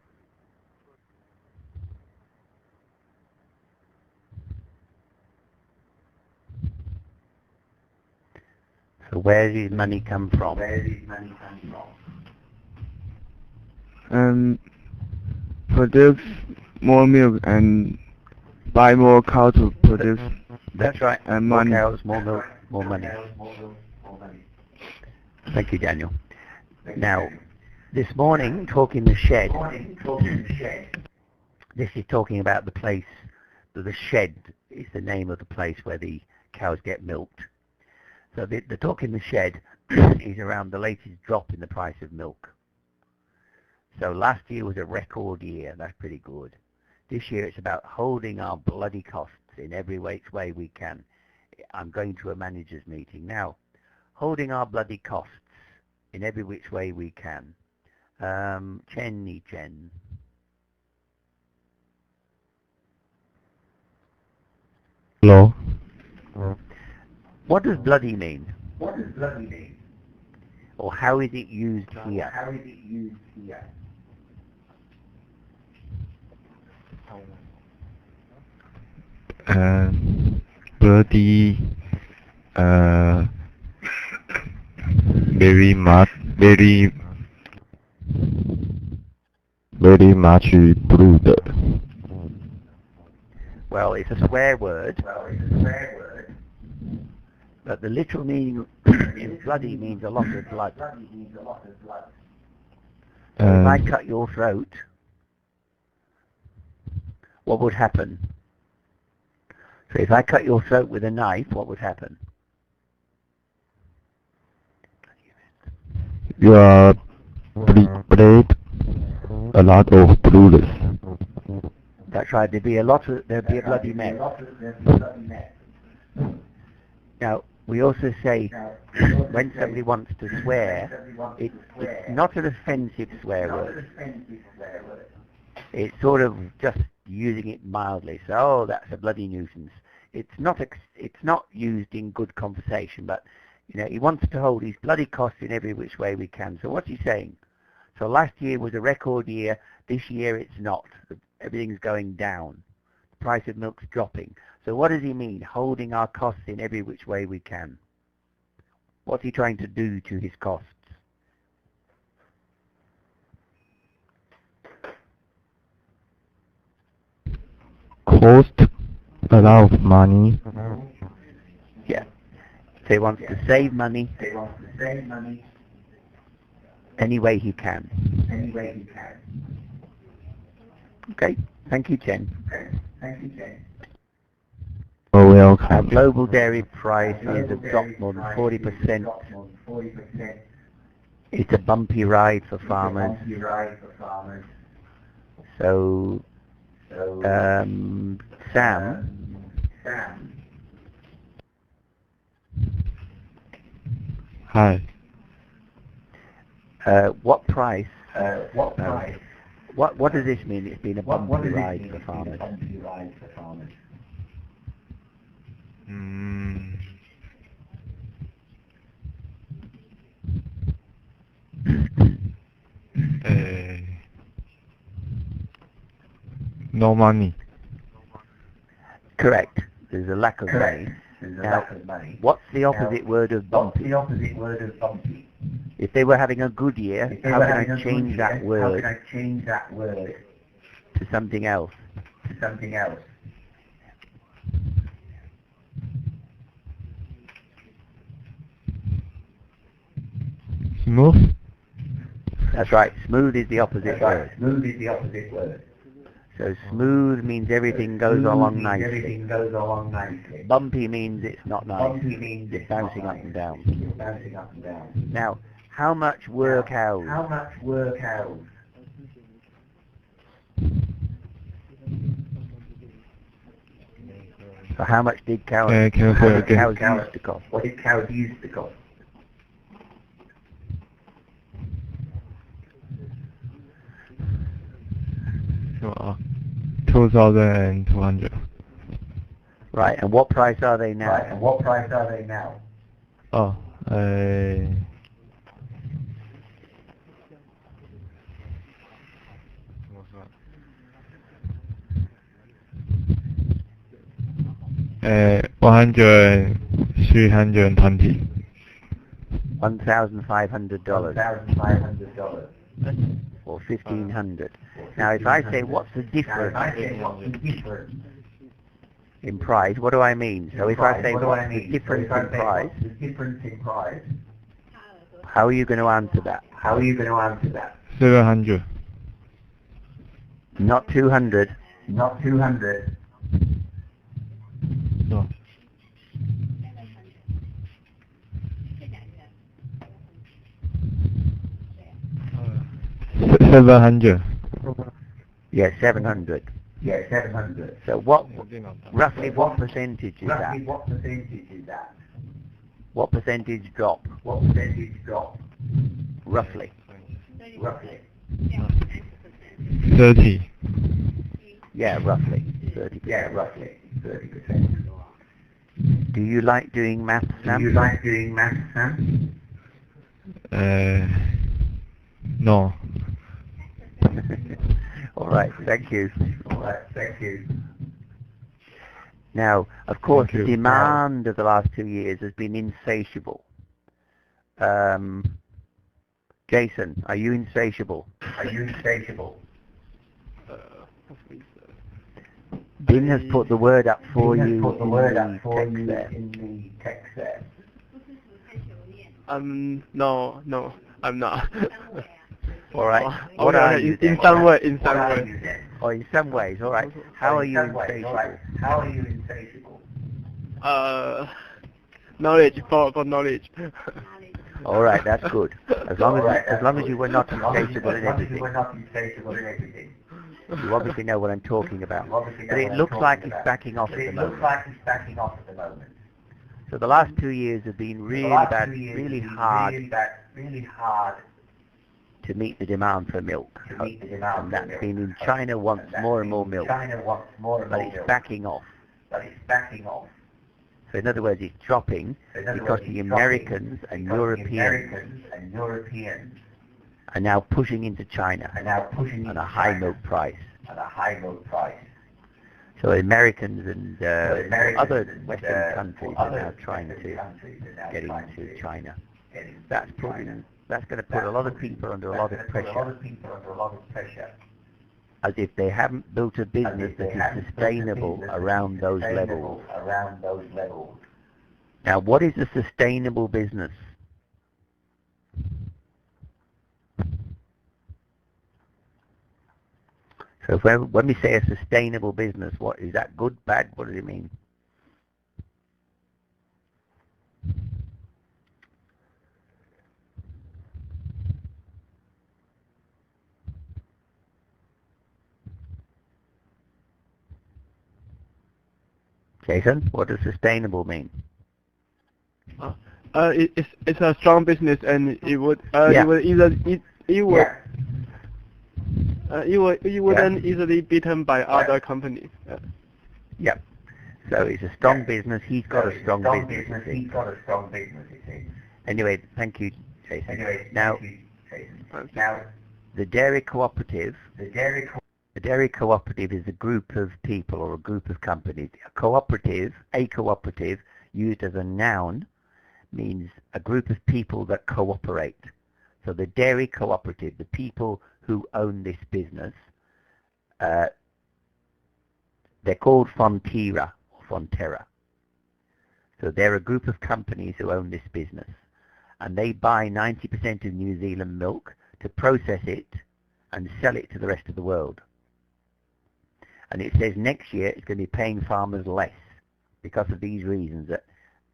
S1: So where does money come from?
S2: Produce more milk and buy more cow to produce.
S1: That's right.
S2: And
S1: More
S2: money.
S1: cows, more milk, more money. Thank you, Daniel. Now, this morning, talking the shed. This is talking about the place, the shed is the name of the place where the cows get milked. So the talk in the shed is around the latest drop in the price of milk. So last year was a record year, that's pretty good. This year it's about holding our bloody costs in every way we can. I'm going to a manager's meeting. Now, holding our bloody costs in every which way we can. Chen.
S4: Hello.
S1: What does bloody mean? Or how is it used here?
S4: Bloody, very much blood.
S1: Well, it's a swear word. But the literal meaning in bloody means a lot of blood. So if I cut your throat, what would happen? So if I cut your throat with a knife, what would happen?
S4: You are bleed a lot of blood.
S1: That's right. There'd be a bloody mess. Now, we also say when somebody wants to swear, it's not an offensive swear word. It's sort of just using it mildly. So, oh, that's a bloody nuisance. It's not used in good conversation, but you know, he wants to hold his bloody costs in every which way we can. So what's he saying? So last year was a record year. This year it's not. Everything's going down. The price of milk's dropping. So what does he mean? Holding our costs in every which way we can. What's he trying to do to his costs?
S4: Cost a lot of money.
S1: Yeah. So he wants to save money any way he can. Okay. Thank you, Chen.
S4: Oh,
S1: Our
S4: welcome.
S1: global dairy prices have dropped more than 40%. It's a bumpy ride for farmers. So, Sam,
S4: Hi.
S1: what price? What does this mean? It's been a bumpy ride for farmers.
S4: No money.
S1: Correct. There's a lack of money. Now, what's the opposite word of bumpy? If they were having a good year, how can I change that word to something else?
S4: Smooth.
S1: That's right. Smooth is the opposite word. So smooth means everything goes along nicely. Bumpy means it's not nice. It's bouncing up and down. Now, how much were cows? So how much did cows used to cost? What did cows used to cost?
S4: So, 2,200.
S1: Right, and what price are they now?
S4: Oh,
S3: 100, 320.
S1: $1,500 or 1,500. Now, if I say what's the difference in price, what do I mean? So if I say what's the difference in price, how are you going to answer that?
S3: 700.
S1: Not 200.
S3: No. 700.
S1: Yes, 700. So roughly what percentage is that? What percentage drop? Roughly.
S3: 30.
S1: Yeah, roughly. 30%. Do you like doing maths, Sam?
S3: No.
S1: All right, thank you. Now, of course, the demand of the last 2 years has been insatiable. Jason, are you insatiable? Dean has put the word up for you in the text there.
S2: No, I'm not.
S1: All right. What are you?
S2: In some way.
S1: Oh, in some ways. All right. How are you insatiable?
S2: Knowledge for knowledge.
S1: All right, that's good. As long as you were not insatiable in everything. You obviously know what I'm talking about. But it looks like it's backing off at the moment. So the last 2 years have been really hard to meet the demand for milk. And that's been in China wants more and more milk. But it's backing off. So in other words, it's dropping because the Americans and Europeans are now pushing into China at a high milk price. So Americans and other Western countries are now trying to get into China. That's going to put a lot of people under a lot of pressure, as if they haven't built a business that is sustainable around those levels. Now, what is a sustainable business? So when we say a sustainable business, what is that? Good, bad? What does it mean? Jason, what does sustainable mean?
S2: It's a strong business, and it would wouldn't easily beaten by other companies.
S1: Yep. So it's a strong business. He's got a strong business. Anyway, thank you, Jason. Now, the dairy cooperative. A dairy cooperative is a group of people or a group of companies. A cooperative, used as a noun, means a group of people that cooperate. So the dairy cooperative, the people who own this business, they're called Fonterra or Fonterra. So they're a group of companies who own this business, and they buy 90% of New Zealand milk to process it and sell it to the rest of the world. And it says next year it's going to be paying farmers less because of these reasons,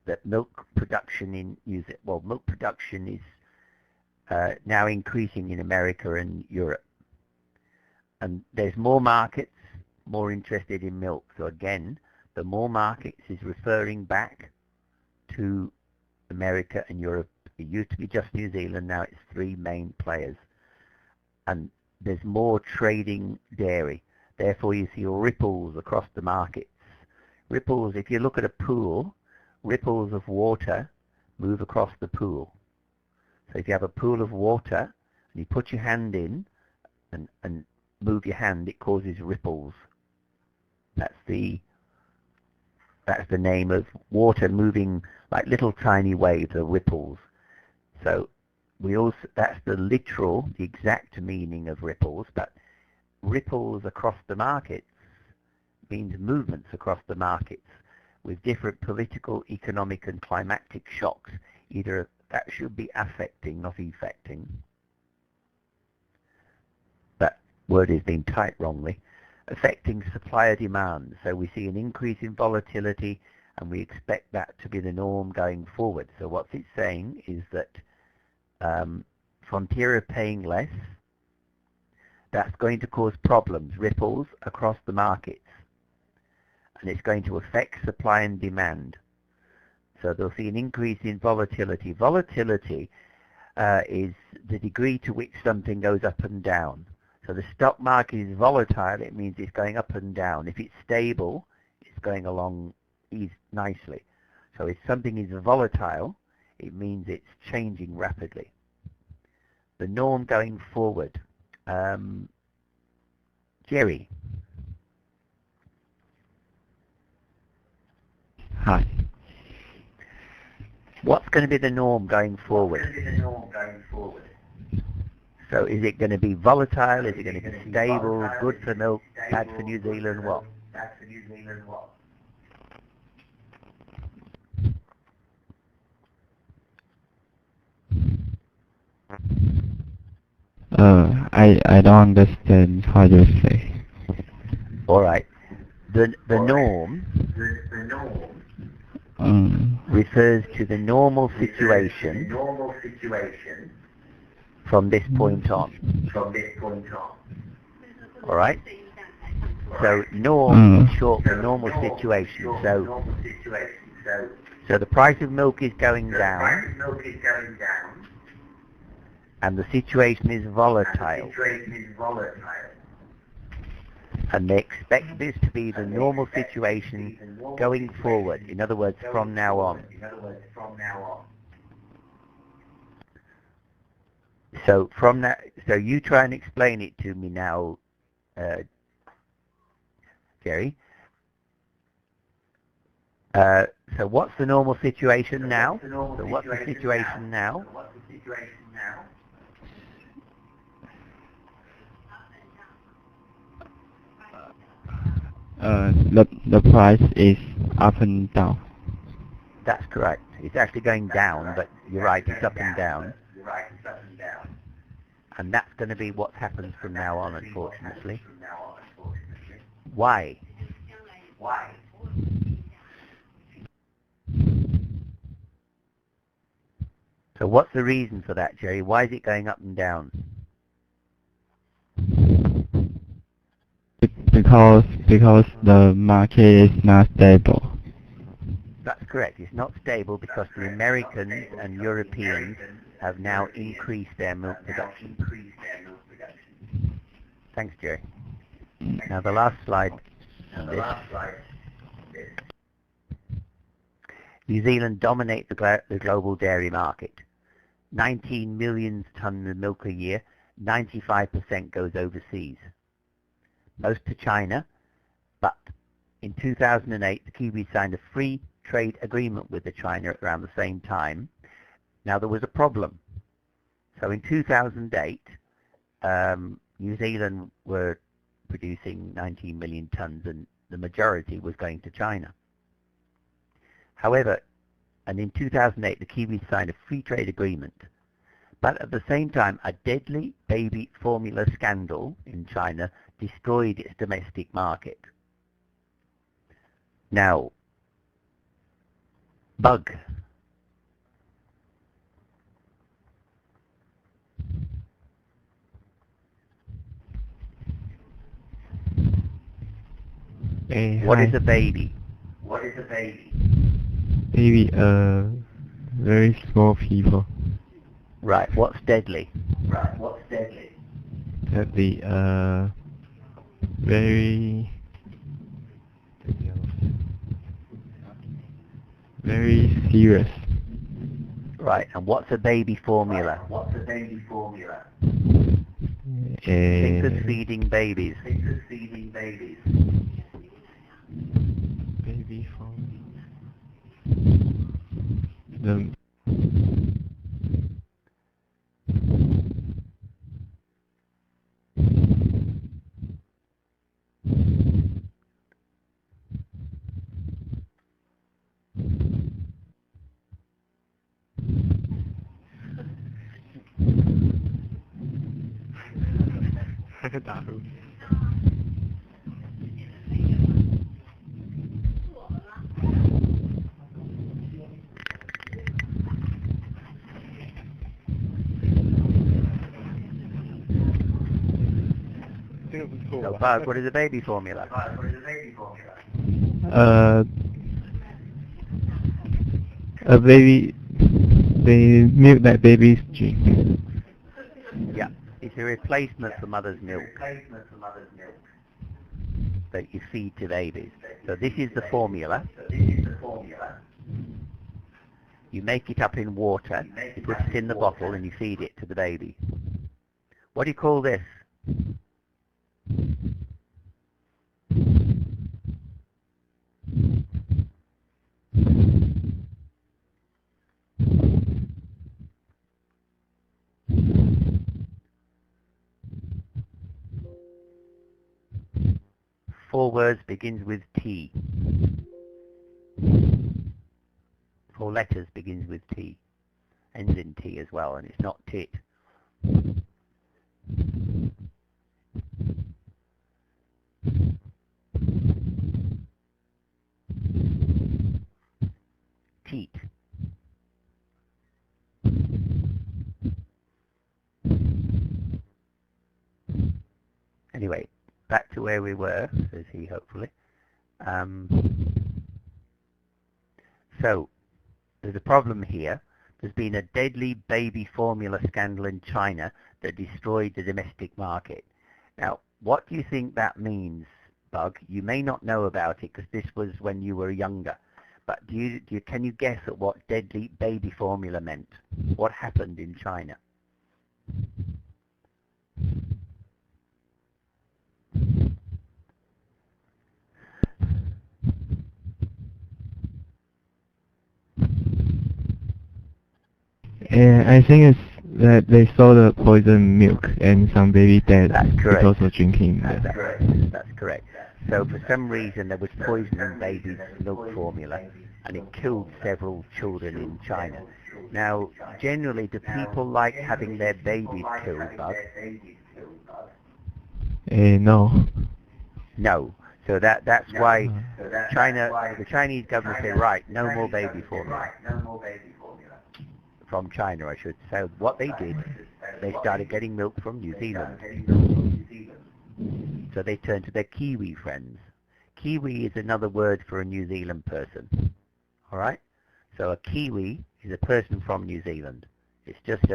S1: that milk production in New Zealand, milk production is now increasing in America and Europe. And there's more markets more interested in milk. So again, the more markets is referring back to America and Europe. It used to be just New Zealand, now it's 3 main players. And there's more trading dairy. Therefore, you see ripples across the markets. Ripples, if you look at a pool, ripples of water move across the pool. So if you have a pool of water and you put your hand in and move your hand, it causes ripples. That's the name of water moving like little tiny waves or ripples. So that's the exact meaning of ripples, but ripples across the markets means movements across the markets with different political, economic and climatic shocks. Either that should be affecting, not effecting. That word is being typed wrongly. Affecting supply or demand. So we see an increase in volatility and we expect that to be the norm going forward. So what it's saying is that Frontier are paying less. That's going to cause problems, ripples across the markets. And it's going to affect supply and demand. So they'll see an increase in volatility. Volatility is the degree to which something goes up and down. So the stock market is volatile, it means it's going up and down. If it's stable, it's going along nicely. So if something is volatile, it means it's changing rapidly. The norm going forward. Jerry.
S2: Hi.
S1: What's going to be the norm going forward? So is it going to be volatile? Is it going to be stable? Good for milk? Bad for New Zealand? What?
S2: I don't understand how you say.
S1: All right. The norm refers to the normal situation from this point on. All right. So norm is short for normal situation. So the price of milk is going down, and the situation is volatile. And they expect this to be the normal situation going forward. In other words, from now on. So you try and explain it to me now, Jerry. So what's the normal situation now? So what's the situation now?
S2: The price is up and down.
S1: That's correct. It's actually going down, but you're right, it's up and down. And that's going to be what happens from now on, unfortunately. Why? So what's the reason for that, Jerry? Why is it going up and down?
S2: Because the market is not stable.
S1: That's correct. It's not stable because the Americans and Europeans have now increased their milk production. Thanks, Jerry. Now the last slide on this. New Zealand dominates the global dairy market. 19 million tons of milk a year, 95% goes overseas. Most to China, but in 2008 the Kiwis signed a free trade agreement with China around the same time. Now there was a problem. So in 2008 New Zealand were producing 19 million tons and the majority was going to China. However, and in 2008 the Kiwis signed a free trade agreement. But at the same time, a deadly baby formula scandal in China destroyed its domestic market. Now, bug. What is a baby?
S2: Baby, very small people.
S1: Right, what's deadly?
S2: Deadly, very serious.
S1: Right, and what's a baby formula? Think of feeding babies.
S3: Baby formula. The打呼。
S1: So, Bug, what is a baby formula?
S3: A baby, the milk that babies drink.
S1: Yeah, it's a replacement for mother's milk that you feed to babies. So this is the formula. You make it up in water, you put it in the bottle and you feed it to the baby. What do you call this? Four words, begins with T. Four letters, begins with T. Ends in T as well, and it's not tit. Teat. Anyway, back to where we were, says he, hopefully. So, there's a problem here. There's been a deadly baby formula scandal in China that destroyed the domestic market. Now, what do you think that means, Bug? You may not know about it because this was when you were younger. But can you guess at what deadly baby formula meant? What happened in China?
S3: I think it's that they saw the poison milk and some baby died
S1: That's correct.
S3: because of drinking
S1: That's
S3: that.
S1: correct. That's correct. So for some reason there was poison in baby's milk formula and it killed several children in China. Now, generally, do people like having their babies killed, Bug?
S3: No.
S1: No. So that's why the Chinese government said, right, no more baby formula. From China, I should say. What they did, they started getting milk from New Zealand. So they turned to their Kiwi friends. Kiwi is another word for a New Zealand person. Alright? So a Kiwi is a person from New Zealand. It's just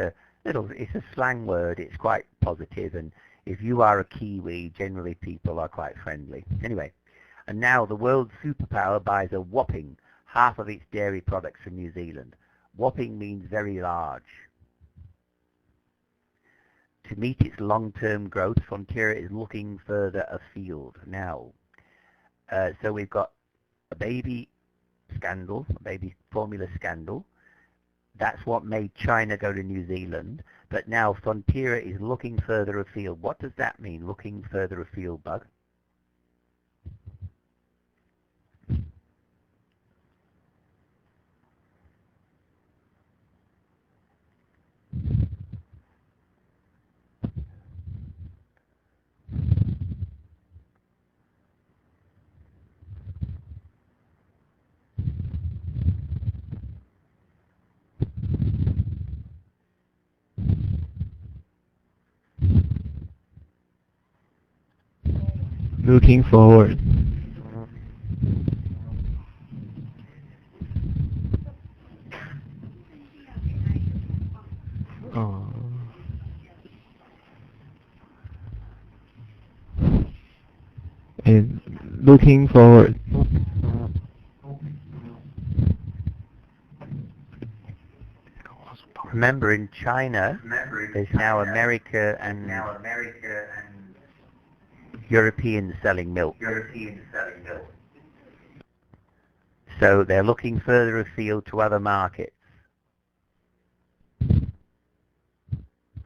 S1: it's a slang word, it's quite positive, and if you are a Kiwi, generally people are quite friendly. Anyway, and now the world superpower buys a whopping half of its dairy products from New Zealand. Whopping means very large. To meet its long-term growth, Frontier is looking further afield now. So we've got a baby scandal, a baby formula scandal. That's what made China go to New Zealand. But now Frontier is looking further afield. What does that mean, looking further afield, Bug?
S3: Looking forward. Oh. And looking forward.
S1: Remember, in China, there's now America and Europeans selling milk. So they're looking further afield to other markets.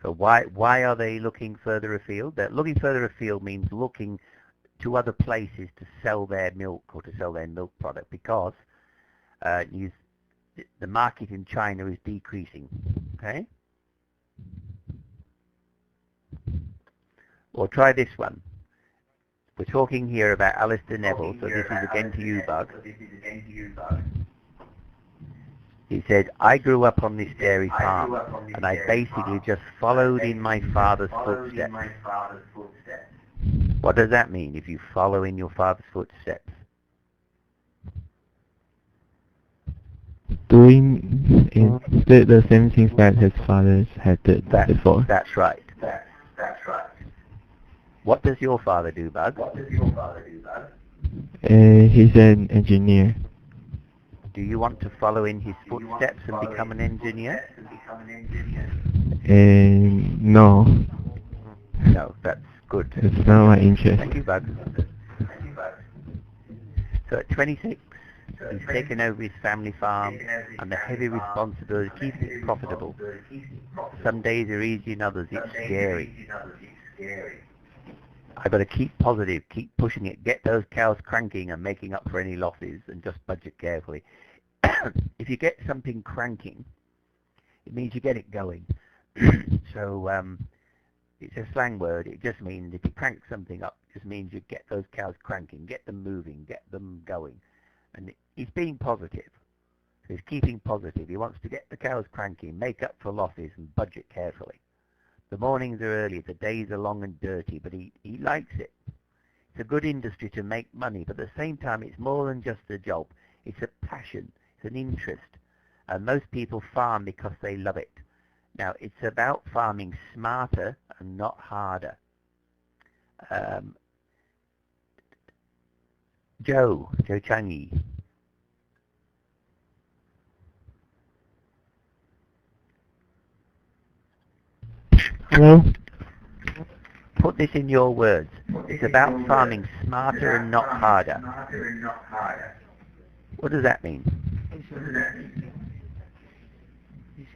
S1: So why are they looking further afield? That looking further afield means looking to other places to sell their milk or to sell their milk product, because the market in China is decreasing. Okay? Or try this one. We're talking here about Alistair Neville, so this is again to you, Bug. He said, I grew up on this dairy farm, and I basically just followed in my father's footsteps. What does that mean, if you follow in your father's footsteps?
S3: Doing the same things that his fathers had did before.
S1: That's right. What does your father do, Bug?
S3: He's an engineer.
S1: Do you want to follow in his footsteps and become an engineer?
S3: No.
S1: No, that's good.
S3: It's not my interest.
S1: Thank you, Bug. So at 26, he's taken over his family farm and the heavy responsibility of keeping it profitable. Some days are easy and others it's scary. I've got to keep positive, keep pushing it, get those cows cranking and making up for any losses, and just budget carefully. If you get something cranking, it means you get it going. So it's a slang word. It just means if you crank something up, it just means you get those cows cranking, get them moving, get them going. And he's being positive. So he's keeping positive. He wants to get the cows cranking, make up for losses, and budget carefully. The mornings are early, the days are long and dirty, but he likes it. It's a good industry to make money, but at the same time it's more than just a job. It's a passion, it's an interest. And most people farm because they love it. Now, it's about farming smarter and not harder. Joe Changi.
S3: Hello?
S1: Put this in your words. It's about farming smarter and not harder. What does that mean?
S2: It's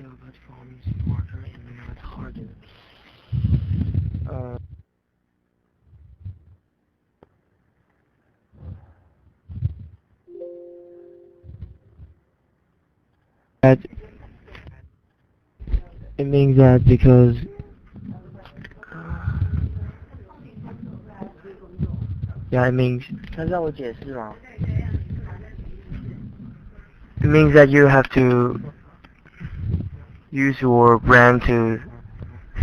S2: about farming smarter and not harder. It means that because it means it means that you have to use your brain to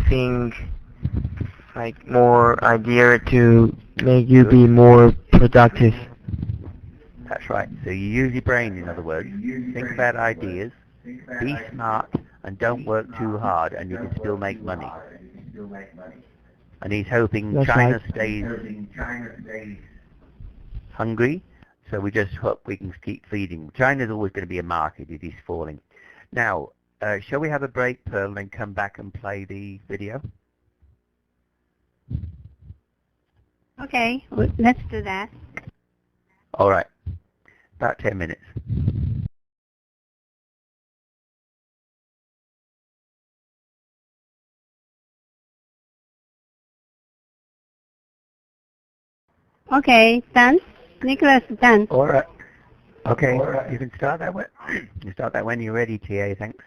S2: think like more idea to make you be more productive.
S1: That's right. So you use your brain, in other words. Think about ideas, be smart, and don't work too hard, and you can still make money. And he's hoping
S2: That's
S1: China
S2: right.
S1: stays hungry, so we just hope we can keep feeding. China's always going to be a market if he's falling. Now, shall we have a break, Pearl, and then come back and play the video?
S5: Okay, let's do that.
S1: All right. About 10 minutes.
S5: Okay, done. Nicholas, done.
S1: All right. Okay, you can start that when you start that when you're ready, TA. Thanks.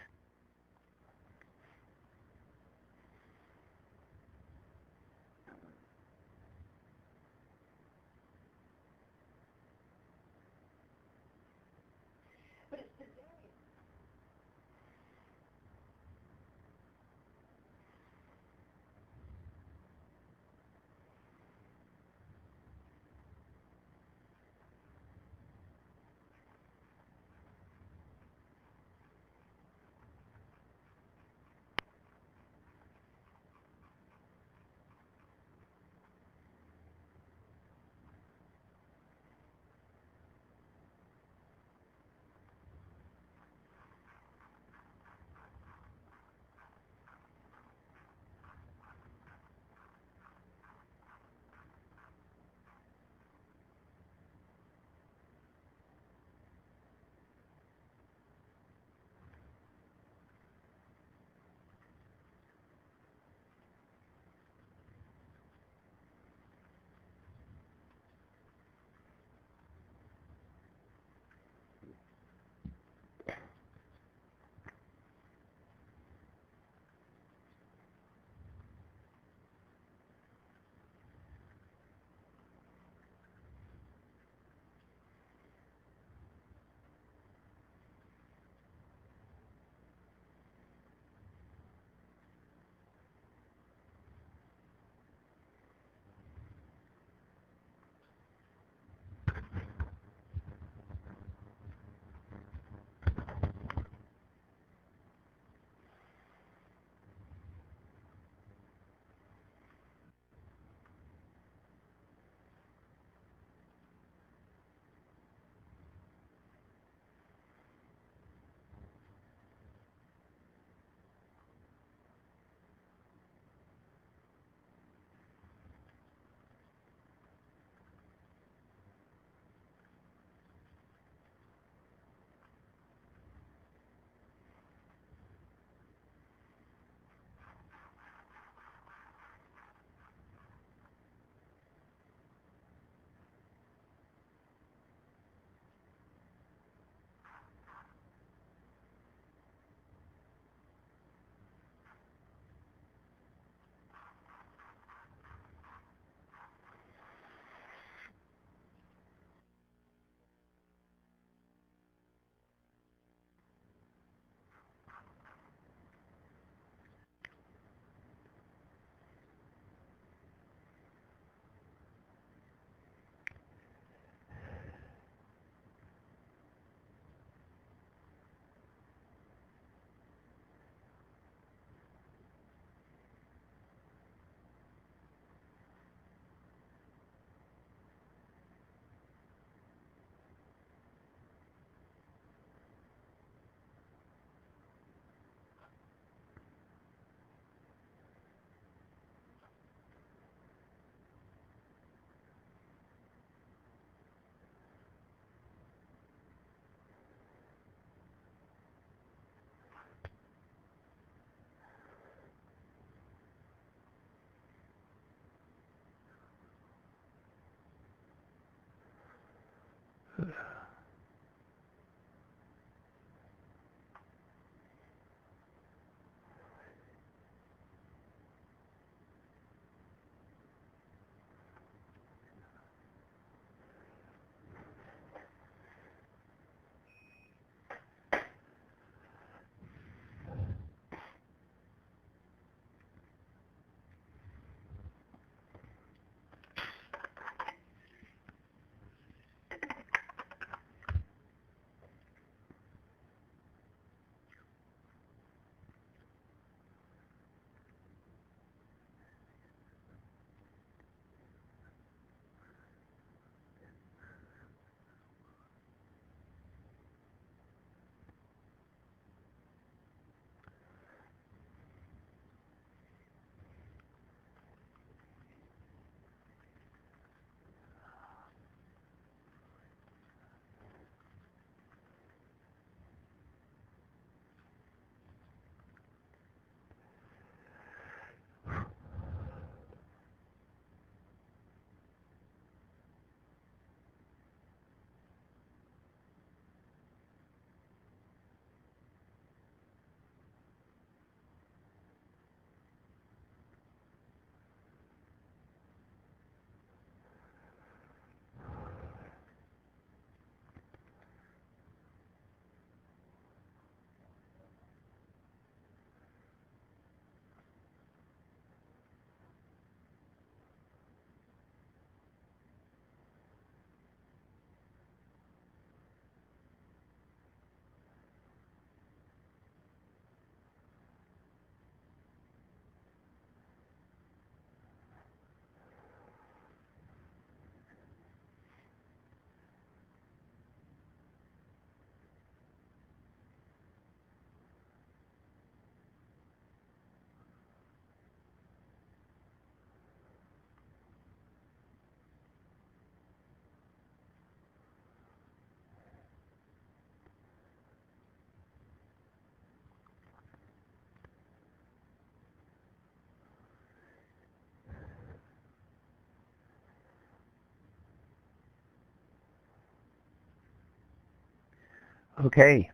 S1: Okay.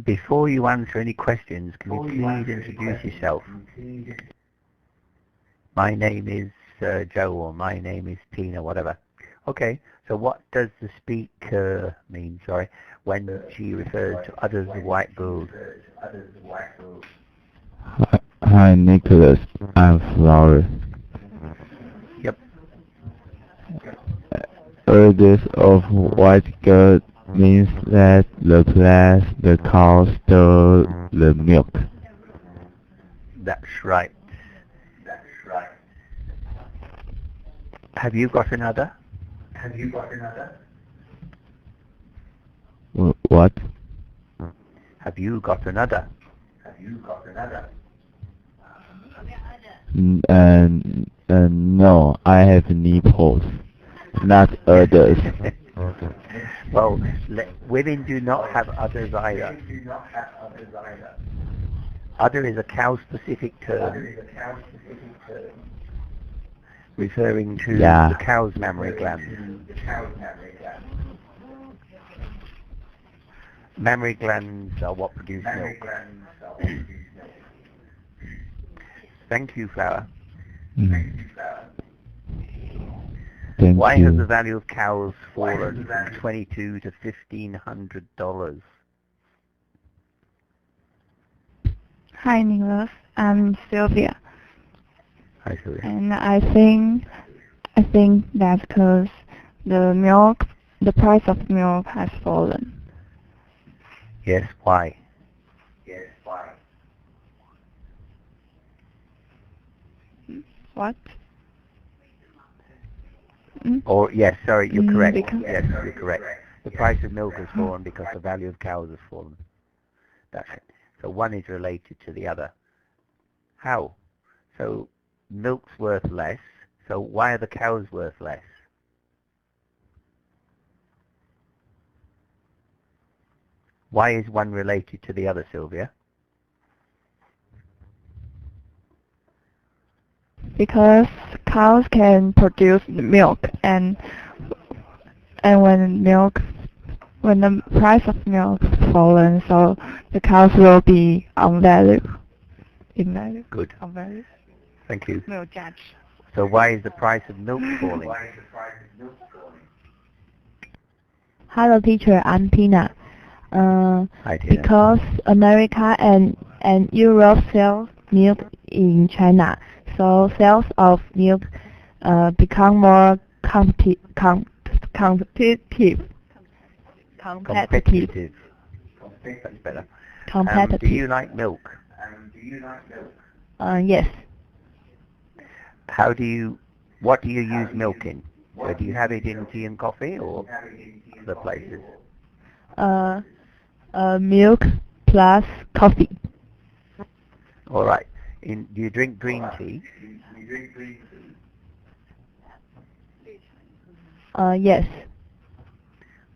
S1: Before you answer any questions, can you please introduce yourself? My name is Joe, or my name is Tina, whatever. Okay, so what does the speaker mean, sorry, when she refers to others the white bull?
S4: Hi, Nicholas. I'm Flower.
S1: Yep.
S4: Others of white gold means that the place the cow stole the milk.
S1: That's right. Have you got another?
S4: What?
S1: Have you got another?
S4: No, I have nipples, not others.
S1: Well, women do not have others either. Other is a cow-specific term referring to the cow's mammary glands. Mammary glands are what produce milk. Thank you, Flower.
S4: Thank
S1: Why
S4: you.
S1: has the value of cows fallen from $22 to $1,500?
S6: Hi, Nicholas. I'm Sylvia.
S1: Hi, Sylvia.
S6: And I think that's because the price of milk has fallen.
S1: Yes, why?
S6: What?
S1: Or, yes, sorry, you're correct.
S6: Because
S1: Yes, you're correct. The price of milk has fallen because the value of cows has fallen. That's it. So one is related to the other. How? So milk's worth less, so why are the cows worth less? Why is one related to the other, Sylvia?
S6: because cows can produce the milk, and and when the price of milk fallen, so the cows will be on value, in value.
S1: Good.
S6: On value.
S1: Thank you.
S6: Milk judge.
S1: So why is the price of milk falling?
S7: Hello, teacher. I'm Tina.
S1: Hi, Tina.
S7: Because America and Europe sell milk in China, so sales of milk become more competitive.
S1: Competitive. That's better.
S7: Competitive.
S1: Do you like milk?
S7: Yes.
S1: What do you use milk in? Do you have it in tea and coffee or other places?
S7: Milk plus coffee.
S1: All right. Do you drink green tea?
S7: Yes.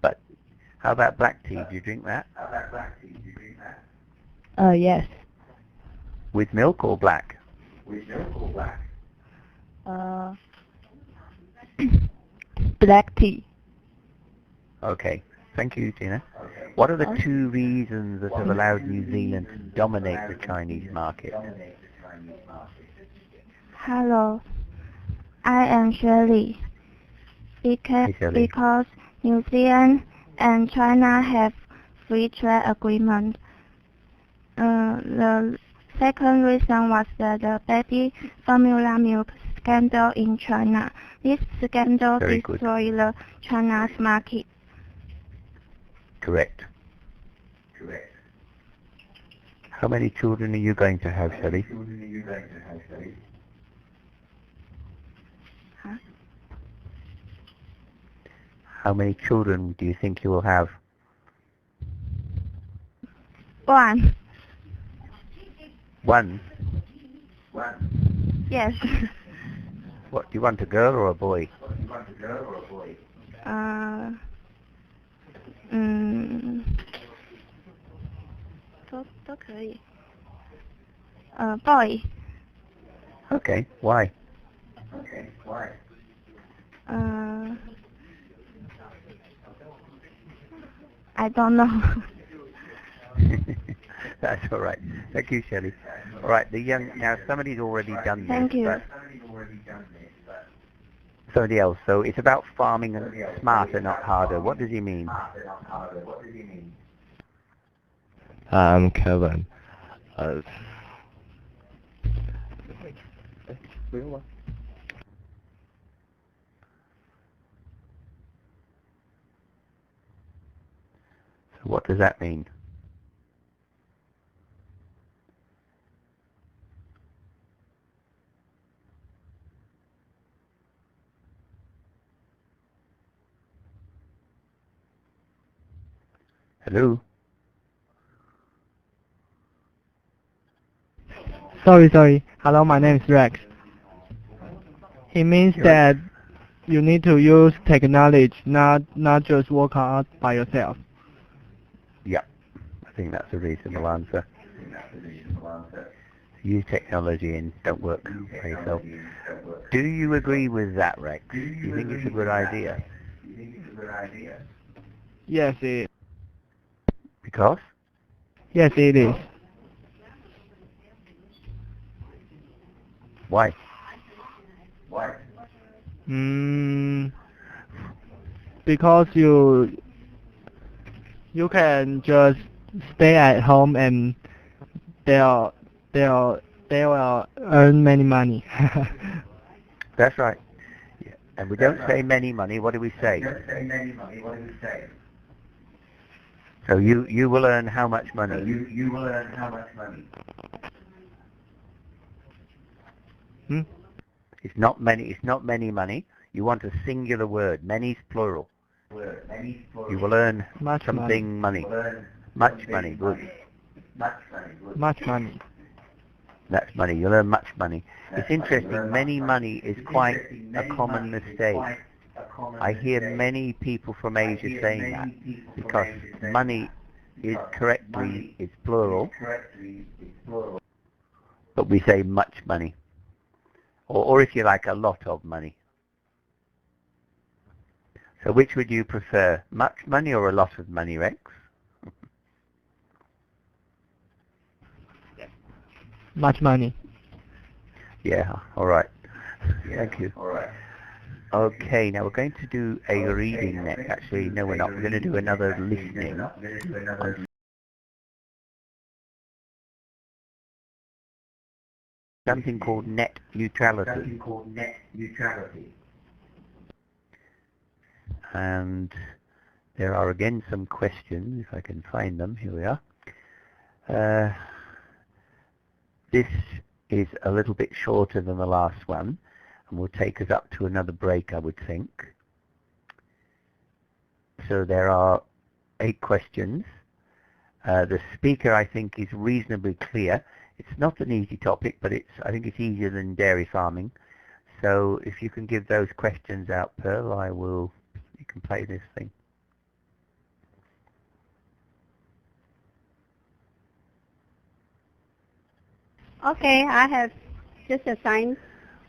S1: But how about black tea? Do you drink that?
S7: Yes.
S1: With milk or black?
S7: Black tea.
S1: Okay. Thank you, Tina. What are the 2 reasons that have allowed New Zealand to dominate the Chinese market?
S8: Hello, I am Shirley.
S1: Hey, Shirley.
S8: Because New Zealand and China have free trade agreement. The second reason was the baby formula milk scandal in China. This scandal
S1: Very good.
S8: destroyed the China's market.
S1: Correct. How many children are you going to have, Shelley?
S8: Huh?
S1: How many children do you think you will have?
S8: One.
S1: One?
S8: Yes.
S1: What, do you want a girl or a boy?
S8: Mm, 都可以。Boy.
S1: Okay, why?
S8: I don't know.
S1: That's all right. Thank you, Shelley. All right, now somebody's already done this.
S8: Thank you.
S1: But somebody else. So it's about farming and smarter, not harder. What does he mean?
S4: I'm Kevin.
S1: So what does that mean? Hello?
S2: Sorry. Hello, my name is Rex. It means that you need to use technology, not just work hard by yourself.
S1: Yeah, I think that's a reasonable answer. Use technology and don't work by yourself. Do you agree with that, Rex? Do you think it's a good idea?
S2: Yes,
S1: Because?
S2: Yes, it is.
S1: Why?
S2: Because you can just stay at home and they'll earn many money.
S1: That's right. Yeah. And we don't say many money, what do we say? So you will earn how much money? You will earn how much money? It's not many money. You want a singular word. Many's plural. You will earn
S2: Much
S1: something money. Much money, good.
S2: Much money.
S1: That's money. You'll earn much money. It's interesting. Many money is quite a common mistake. I hear many people from Asia saying that because money is correctly is plural, but we say much money, or if you like, a lot of money. So which would you prefer, much money or a lot of money, Rex?
S3: Much money.
S1: Yeah, all right. Thank you. All right. Okay, now we're going to do a reading next. Actually, no, we're not. We're going to do another listening. Something called net neutrality. And there are again some questions, if I can find them. Here we are. This is a little bit shorter than the last one, and will take us up to another break, I would think. So there are 8 questions. The speaker, I think, is reasonably clear. It's not an easy topic, but I think it's easier than dairy farming. So if you can give those questions out, Pearl, you can play this thing.
S5: Okay, I have just assigned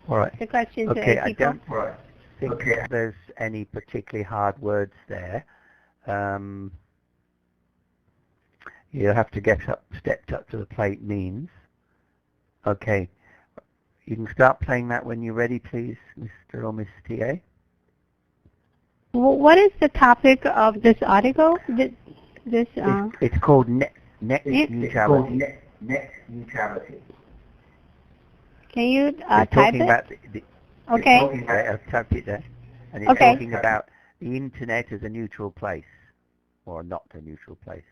S1: All right.
S5: the question to
S1: Okay,
S5: 8
S1: I
S5: people.
S1: don't think there's any particularly hard words there. You'll have to get stepped up to the plate means. Okay. You can start playing that when you're ready, please, Mr. or Miss TA.
S5: What is the topic of this article?
S1: It's called net neutrality. Net neutrality.
S5: Can you
S1: It's
S5: type
S1: talking
S5: it?
S1: about
S5: Okay.
S1: I've typed it there. And it's
S5: Okay.
S1: talking about the internet as a neutral place, or not a neutral place.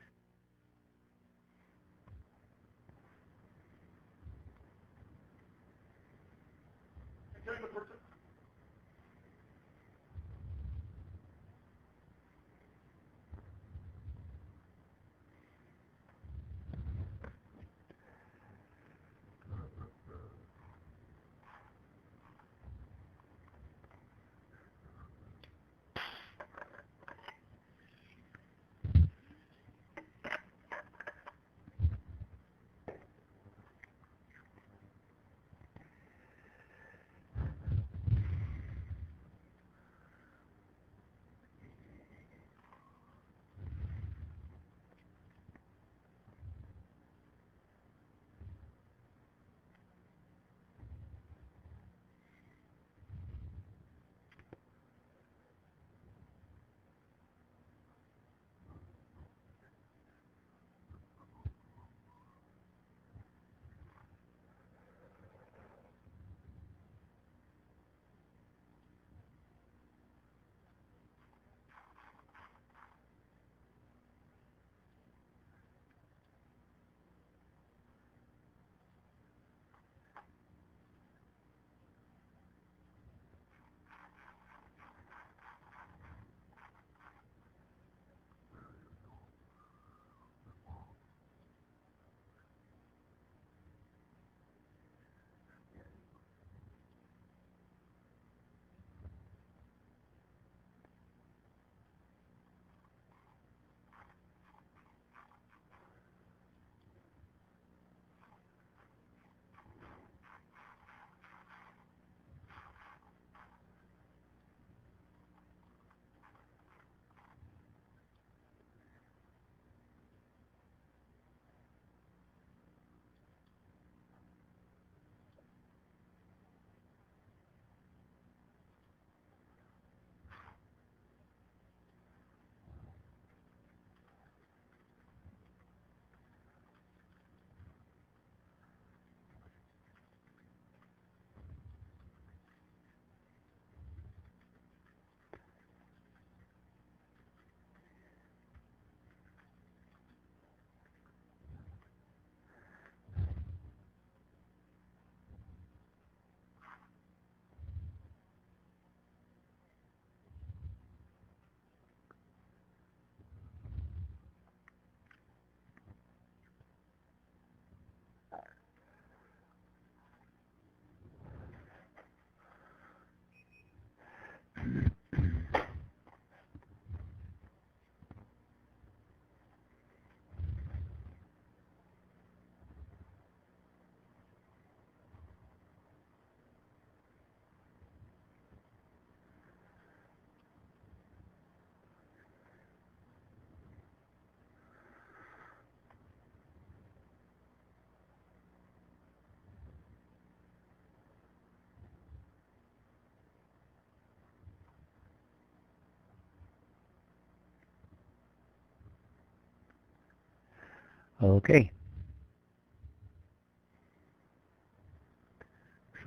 S1: Okay.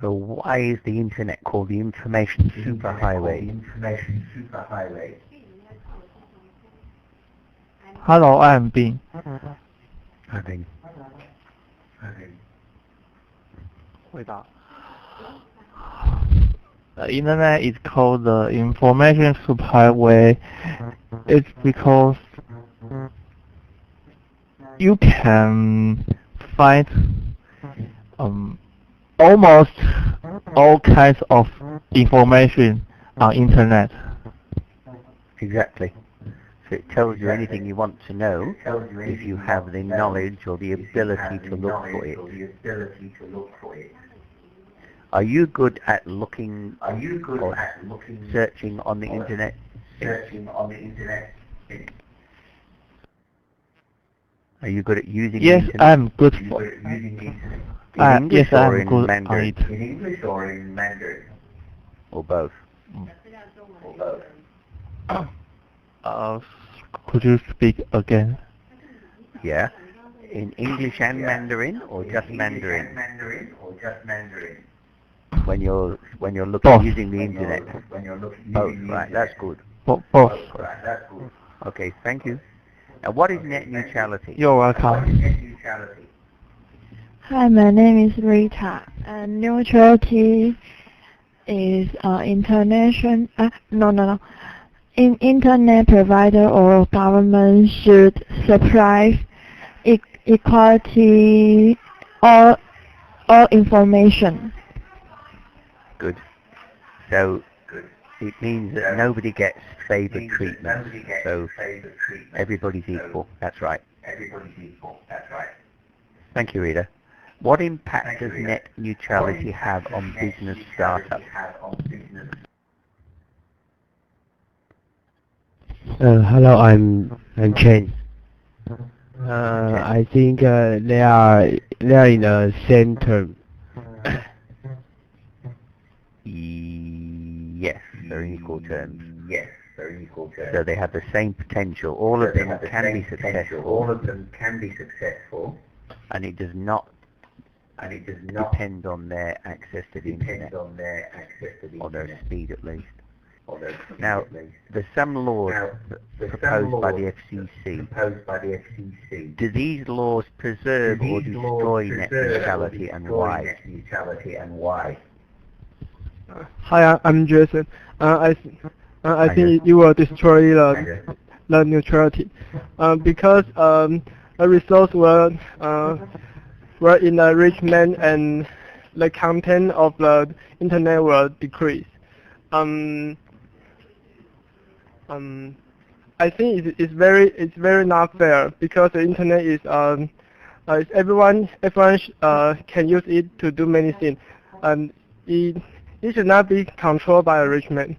S1: So why is the internet called the information superhighway?
S3: Hello, I'm Bing.
S1: I think.
S3: 回答。The internet is called the information superhighway. It's because you can find almost all kinds of information on internet.
S1: Exactly. So it tells you anything you want to know if you have the knowledge or the ability to look for it. Are you good at looking or searching on the internet? Are you good at using
S3: Yes,
S1: the internet?
S3: I'm good for it.
S1: In English
S3: Yes,
S1: or
S3: I'm
S1: in
S3: good
S1: Mandarin?
S3: on it.
S1: Or both?
S3: Could you speak again?
S1: Yeah. In English and Mandarin or just Mandarin? When you're looking
S3: Both.
S1: using the internet? Both, right, that's good.
S3: Both.
S1: Okay, thank you. Now what is net neutrality?
S3: You're welcome.
S6: Hi, my name is Rita, and neutrality is internet provider or government should supply equality all information.
S1: Good. So it means that nobody gets favoured treatment. So everybody's equal. That's right. Thank you, Rita. What impact does net neutrality have on business startups?
S4: Hello, I'm Chen. I think they are in the same term.
S1: Yes, they're in equal terms. So they have the same potential. All of them can be successful. And it does not depend on their access to the internet, or their speed at least. Now, there's some laws proposed by the FCC. Do these laws preserve or destroy net neutrality, and why?
S9: Hi, I'm Jason. I think it will destroy the neutrality because the results were in enrichment and the content of the internet will decrease. I think it's very not fair because the internet is everyone can use it to do many things, and it should not be controlled by enrichment.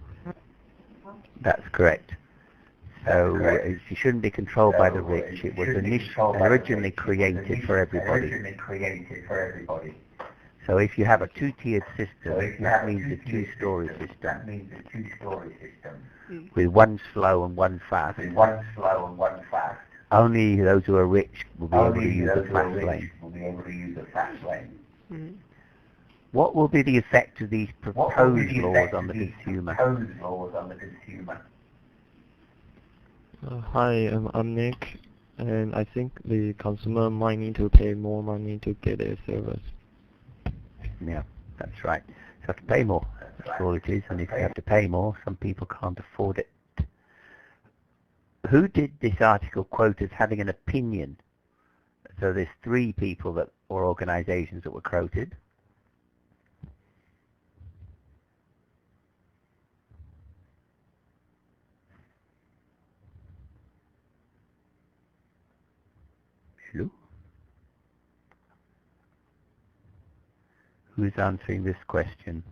S1: That's correct. So it shouldn't be controlled by the rich. It was originally created for everybody. So if you have a two-tiered system, that means a two-story system with one slow and one fast. Only those who are rich will be able to use the fast lane. What will be the effect of these proposed laws on the consumer?
S3: Hi, I'm Nick, and I think the consumer might need to pay more money to get a service.
S1: Yeah, that's right. You have to pay more. That's all it is. And if you have to pay more, some people can't afford it. Who did this article quote as having an opinion? So there's three people or organizations that were quoted. Hello? Who's answering this question?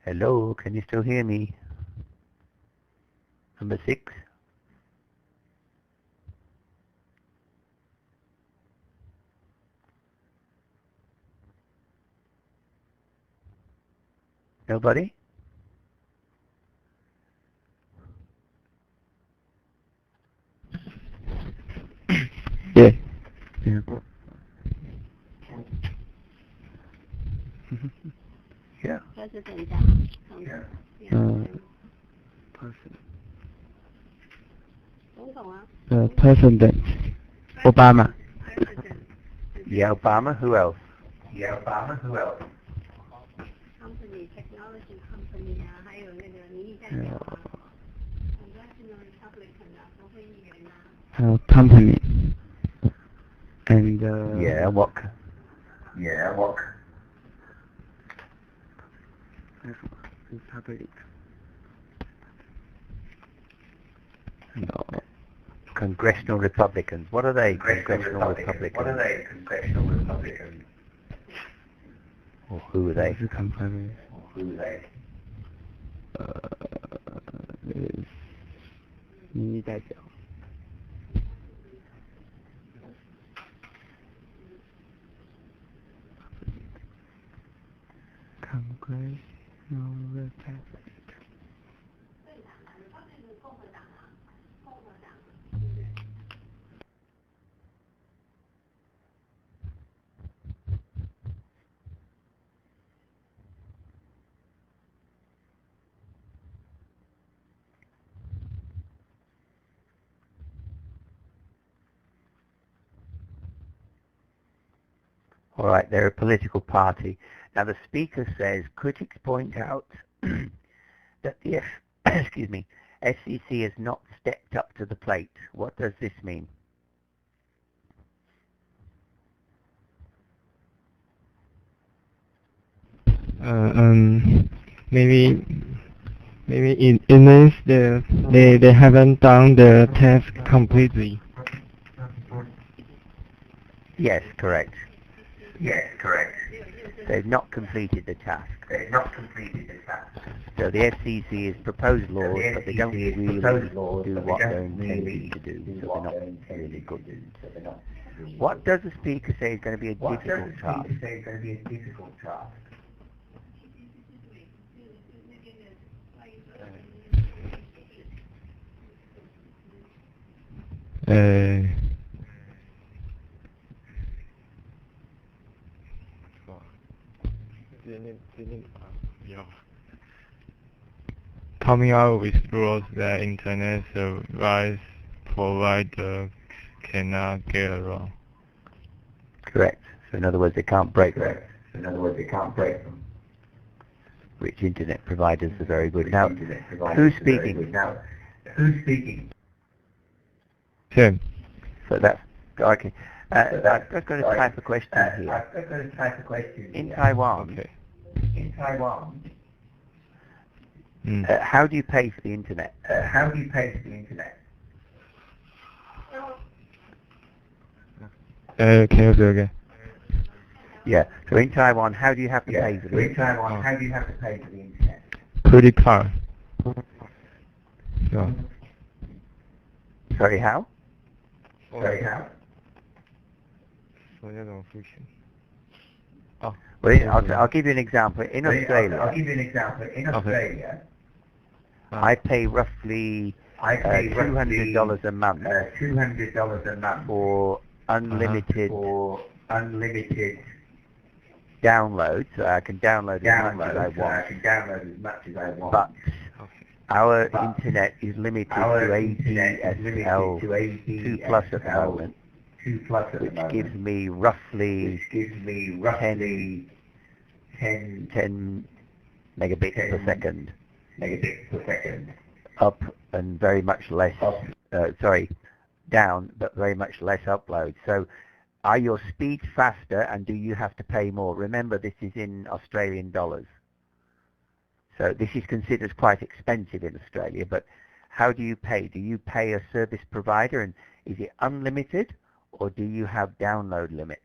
S1: Hello, can you still hear me? Number 6? Nobody? Yeah.
S5: President.
S1: Person.
S5: 总统啊
S2: President Obama.
S5: President.
S1: Yeah, Obama. Who else?
S5: Company, technology company 啊，还有那个民意代表啊 Congressional Republican 啊，国会议员啊
S2: Company. And
S1: Yeah, what?
S2: Republic.
S1: No. Congressional Republicans. What are they? Congressional Republicans. Or who are they?
S2: Company. Is 民意代表. Congressional Republic.
S1: All right, they're a political party. Now the speaker says critics point out that the FCC has not stepped up to the plate. What does this mean?
S2: Maybe it means they haven't done the task completely.
S1: Yes, correct. They've not completed the task. So the FCC has proposed laws, but they don't really do what they're intending to do, so they're not really good. What does the speaker say is going to be a difficult task?
S4: Coming out with rules that internet service provider cannot get around.
S1: Correct. So in other words, they can't break them. Which internet providers are very good. Now, who's speaking?
S4: Tim.
S1: So that's okay. I've got a type of question here. In Taiwan, how do you pay for the internet?
S4: Can you do again?
S1: Yeah. So in Taiwan, how do you have to pay for the internet?
S4: Credit card. Yeah.
S1: Sorry, how? Well, I'll give you an example. In Australia, I pay roughly $200 a month for unlimited download, so I can download as much as I want. But our internet is limited to ADSL 2 plus at the moment, which gives me roughly 10 megabits per second. Up and very much less, down, but very much less upload. So are your speeds faster and do you have to pay more? Remember, this is in Australian dollars. So this is considered quite expensive in Australia, but how do you pay? Do you pay a service provider, and is it unlimited, or do you have download limits?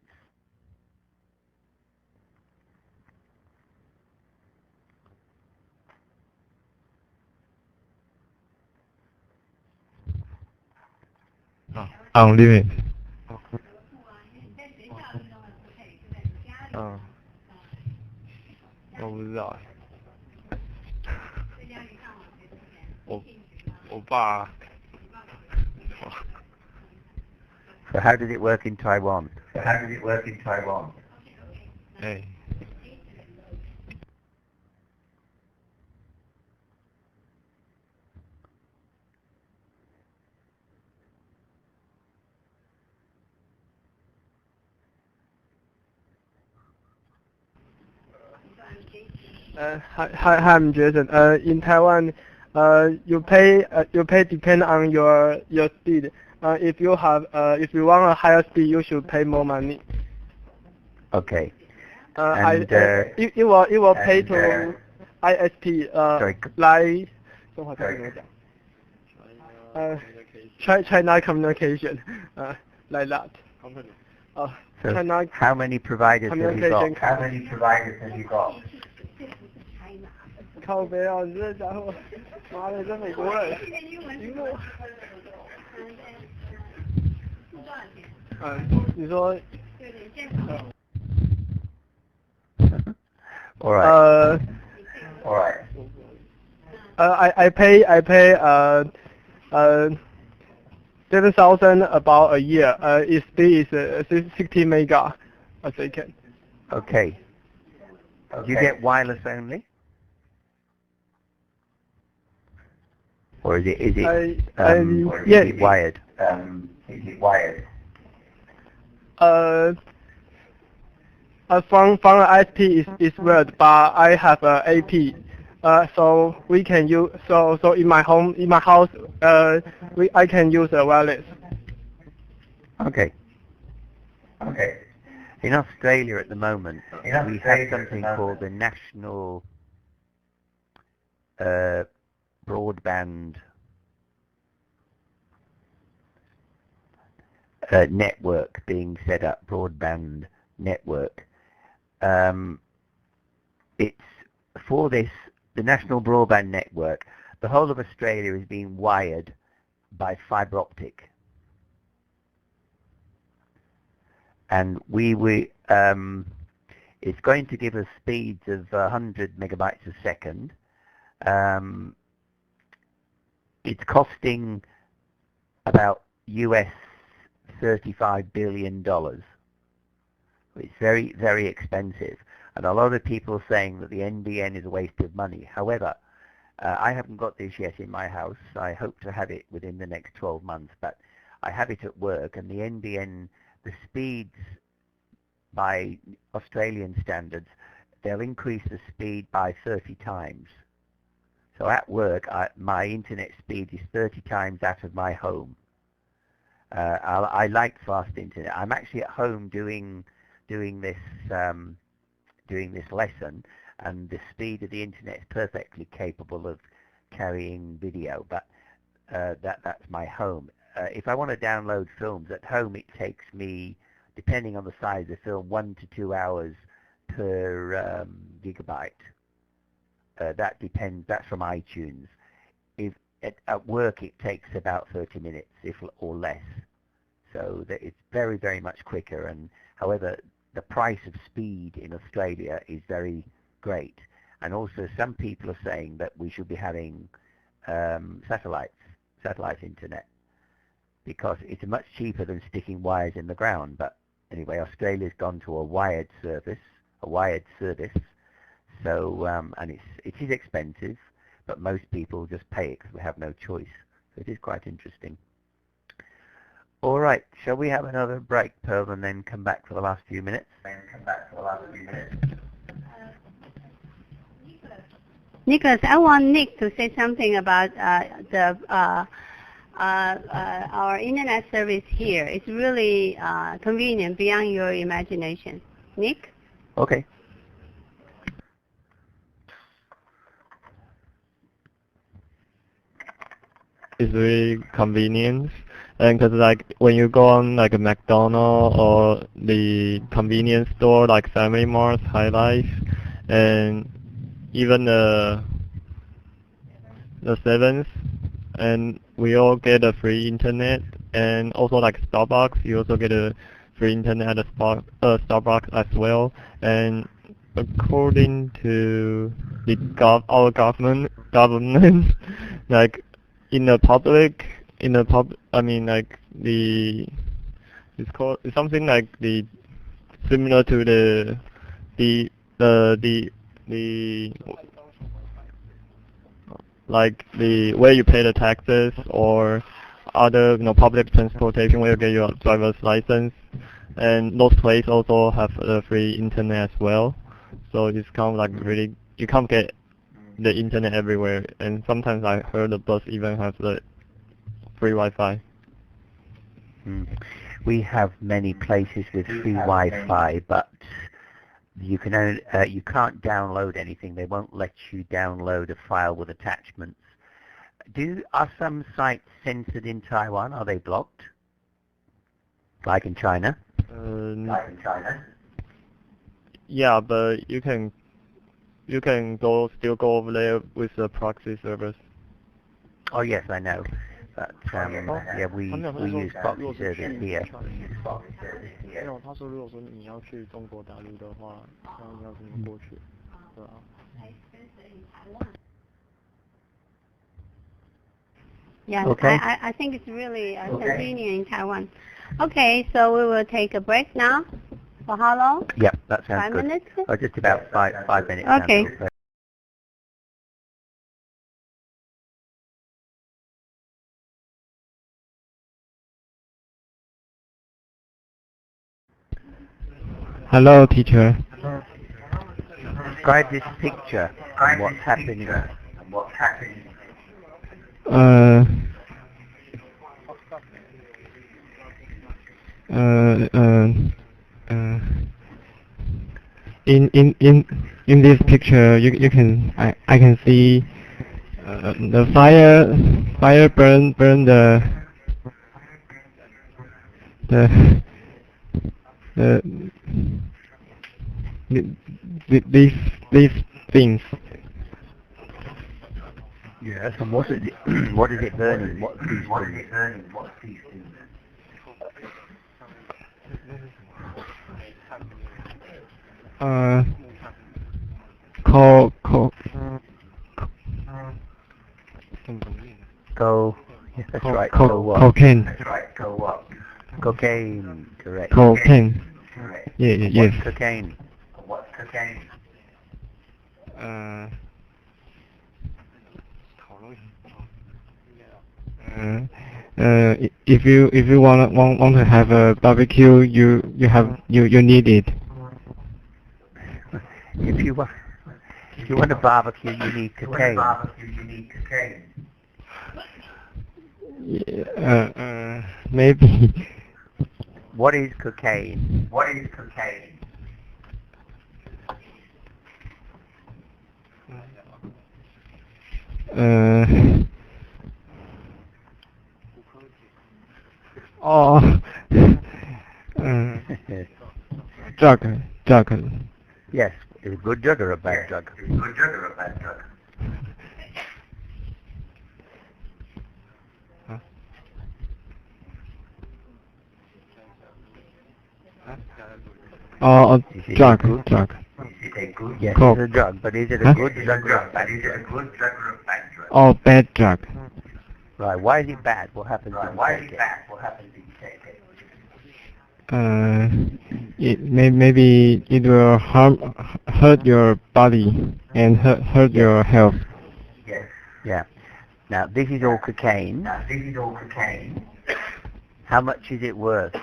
S4: Unlimited. 我不知道我爸
S1: So how does it work in Taiwan?
S9: Hi, I'm Jason. In Taiwan, you pay depend on your speed. If you want a higher speed, you should pay more money.
S1: Okay.
S9: It will pay to ISP. Like China communication, like that.
S1: So
S9: China
S1: how many providers have you got?
S9: How many providers have you got? 靠北啊！你这家伙，妈的，这美国人，赢我。你说。
S1: All right.
S9: All right. I pay 7,000 about a year. Its speed is 60 mega a second.
S1: Okay. Do you get wireless only? Or is it wired?
S9: Is it wired? From the ISP is wired, but I have a AP. So we can use so in my house I can use a wireless.
S1: Okay. In Australia at the moment, we have something called the National Broadband network being set up. Broadband network. It's for this. The National Broadband Network, the whole of Australia is being wired by fibre optic. And it's going to give us speeds of 100 megabytes a second. It's costing about US $35 billion. It's very, very expensive. And a lot of people are saying that the NBN is a waste of money. However, I haven't got this yet in my house. I hope to have it within the next 12 months, but I have it at work, and the NBN, the speeds by Australian standards, they'll increase the speed by 30 times. So at work, my internet speed is 30 times that of my home. I like fast internet. I'm actually at home doing this lesson, and the speed of the internet is perfectly capable of carrying video, but that's my home. If I want to download films at home, it takes me, depending on the size of the film, 1 to 2 hours per gigabyte. That depends. That's from iTunes. If at work, it takes about 30 minutes, or less. So that it's very, very much quicker. And however, the price of speed in Australia is very great. And also, some people are saying that we should be having satellite internet, because it's much cheaper than sticking wires in the ground. But anyway, Australia's gone to a wired service. So and it is expensive, but most people just pay it because we have no choice. So it is quite interesting. All right, shall we have another break, Pearl, and then come back for the last few minutes?
S5: Nicholas, I want Nick to say something about our internet service here. It's really convenient beyond your imagination. Nick?
S1: Okay.
S3: It's very convenient, and because like when you go on like a McDonald's or the convenience store like Family Mart, High Life, and even the Sevens, and we all get a free internet, and also like Starbucks, you also get a free internet at Starbucks as well. And according to our government, like I mean like it's something like similar to the like the way you pay the taxes or other public transportation where you get your driver's license, and those places also have a free internet as well. so it's kind of like really, you can't get the internet everywhere, and sometimes I heard the bus even has the free Wi-Fi.
S1: We have many places with free Wi-Fi, but you can only, you can't download anything. They won't let you download a file with attachments. Are some sites censored in Taiwan? Are they blocked? Like in China?
S3: Yeah, but you can still go over there with the proxy servers.
S1: Oh yes, I know. But yeah, we use proxy service here.
S3: 没有，他说如果说你要去中国大陆的话，那你要怎么过去？对啊。
S5: Yes,
S1: Okay.
S5: I think it's really convenient in Taiwan. Okay, so we will take a break now. For how long?
S1: Yep, that sounds
S5: 5
S1: good.
S5: minutes?
S1: Oh, just about five minutes.
S5: Okay.
S4: Hello, teacher.
S1: Describe this picture and what's happening.
S4: In this picture, you can I can see the fire burn these things.
S1: Yes, and what is it? What is it burning? What's these things? Yes, that's right.
S4: Cocaine.
S1: That's right. Cocaine. Correct.
S4: Cocaine. Yes.
S1: What's cocaine? What's cocaine?
S4: If you want to have a barbecue, you need it.
S1: If you want a barbecue, you need cocaine.
S4: Maybe.
S1: What is cocaine?
S4: Drug.
S1: Yes, is a good drug or a bad drug?
S4: Drug.
S1: Yes,
S4: Coke.
S1: it's a drug, but is it a good drug or a bad drug?
S4: Oh, bad drug.
S1: Right, why is it bad? What happens if you take it?
S4: Maybe it will hurt your body and hurt your health.
S1: Yeah. Now, this is all cocaine. How much is it worth?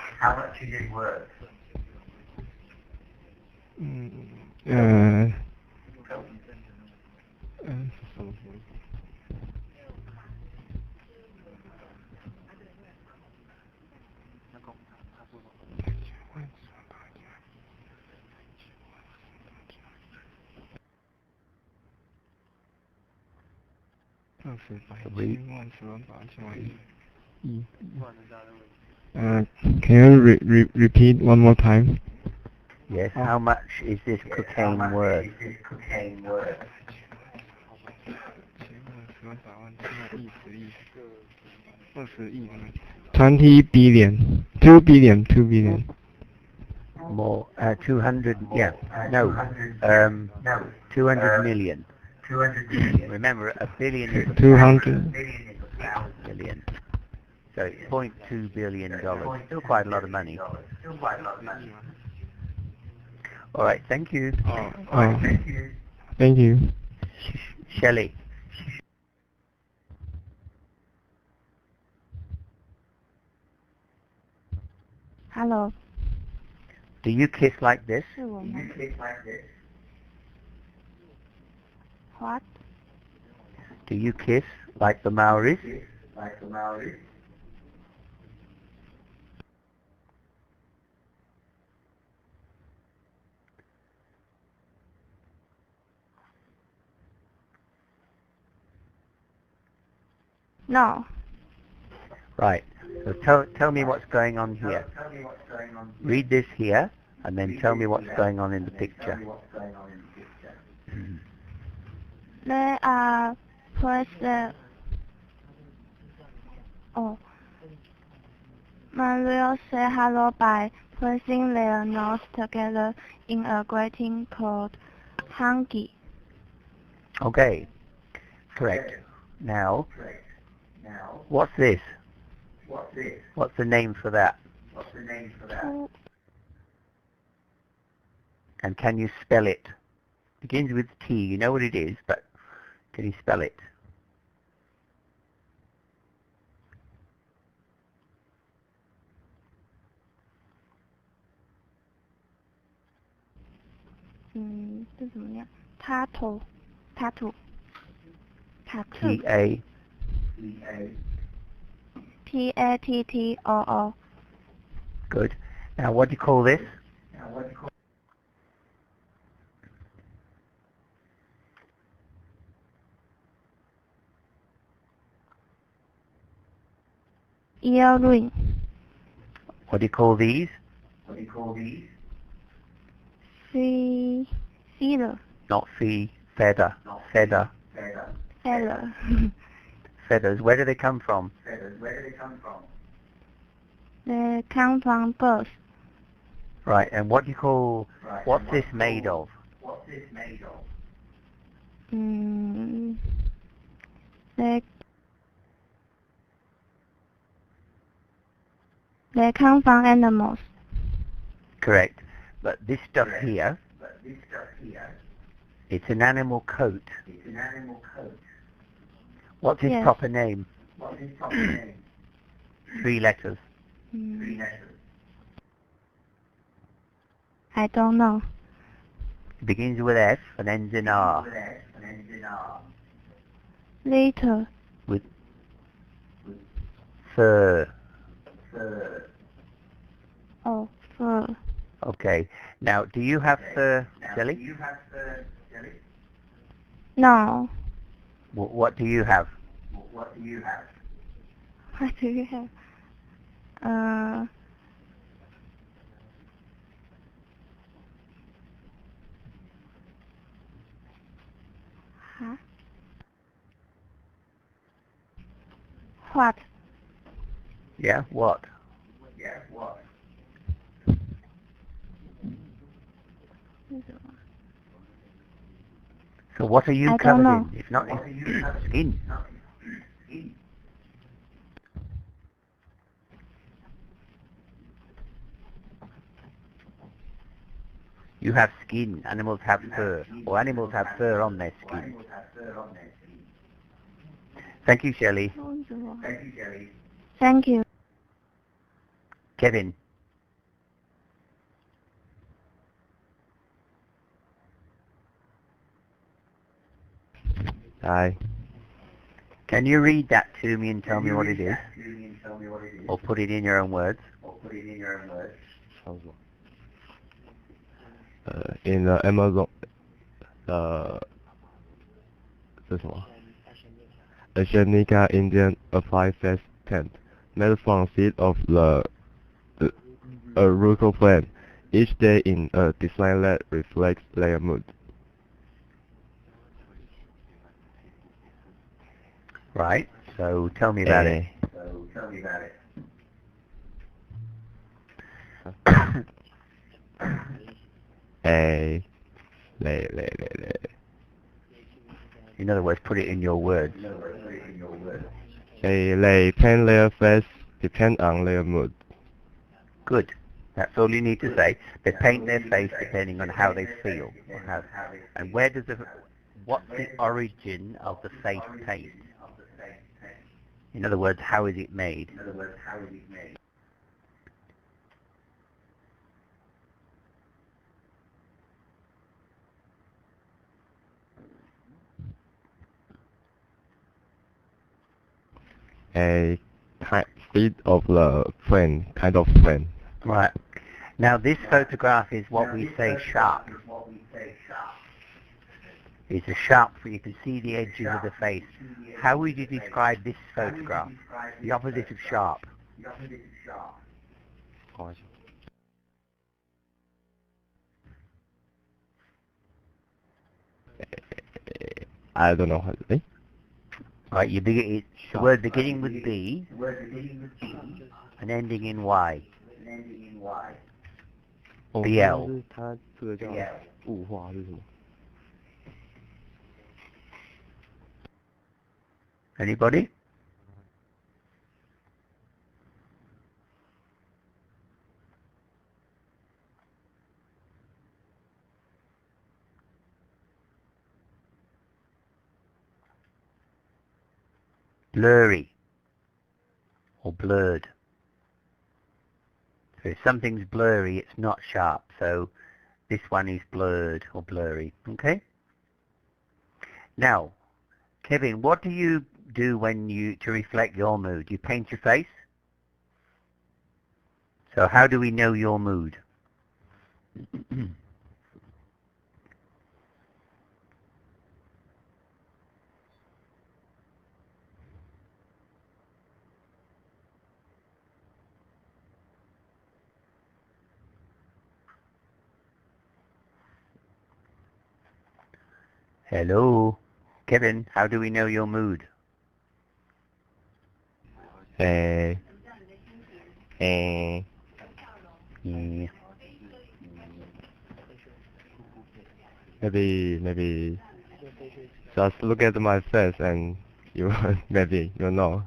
S4: Can you repeat one more time?
S1: Yes, how much is this cocaine worth?
S4: 20 billion. 2 billion.
S1: More, 200, yeah, no, 200 million. Remember, a billion is
S4: 200.
S1: billion. So it's $0.2 billion. Still quite a lot of money. All right, thank you.
S4: Thank you.
S1: Shelley.
S7: Hello.
S1: Do you kiss like this?
S7: 是我吗？
S8: What?
S1: Do you kiss like the Maoris?
S8: No.
S1: Right. So tell me what's going on here. Read this here, and then tell me what's going on in the picture.
S8: They are pressed. Oh. Mario say hello by pressing their nose together in a greeting called hangi.
S1: Okay. Correct. Now, what's this? What's the name for that? And can you spell it? Begins with T. You know what it is, but can you spell it?
S8: Tattoo.
S1: T-A.
S8: Tattoo.
S1: Good. Now, what do you call this?
S8: Earring.
S1: What do you call these?
S8: Feather.
S1: Not fee. Feather. Feather.
S8: Feather.
S1: Feathers. Where do they come from?
S8: They come from birds.
S1: Right. And what do you call? What's this made of?
S8: They come from animals.
S1: Correct. But this stuff here, it's an animal coat. What's its proper name? 3 letters.
S8: I don't know.
S1: It begins with F and ends in R.
S8: Later.
S1: With fur.
S8: Oh, fur.
S1: Okay. Now, do you have fur, Shelley?
S8: No.
S1: What do you have?
S8: What do you have? Huh? What?
S1: Yeah, what? So what are you
S8: I
S1: covered
S8: don't know.
S1: in? If not skin. You have skin. Animals have fur. Or animals have fur on their skin. Thank you, Shelley.
S8: Thank you.
S1: Kevin.
S4: Hi.
S1: Can you read that to me and tell me what it is? Or put it in your own words?
S4: In the Amazon, 这什么 Asianica Indian Applied Face Tent, made from seed of the aruco plant, each day in a design that reflects their mood.
S1: Right. So tell me about it. In other words, put it in your words.
S4: They paint their face depend on their mood.
S1: Good. That's all you need to say. They paint their face depending on how they feel. And what's the origin of the face paint? In other words, how is it made?
S3: a feet of the friend, kind of friend.
S1: Right. Now this photograph is what we say sharp. It's a sharp, you can see the edges of the face. How would you describe this photograph? The opposite of sharp.
S3: I don't know how to say.
S1: Right, the word beginning with B and ending in Y. BL. Anybody? Blurry or blurred. So if something's blurry, it's not sharp. So this one is blurred or blurry. Okay? Now, Kevin, what do you do to reflect your mood? You paint your face? So how do we know your mood? Hello? Kevin, how do we know your mood?
S3: Yeah. Maybe just look at my face and you maybe you know.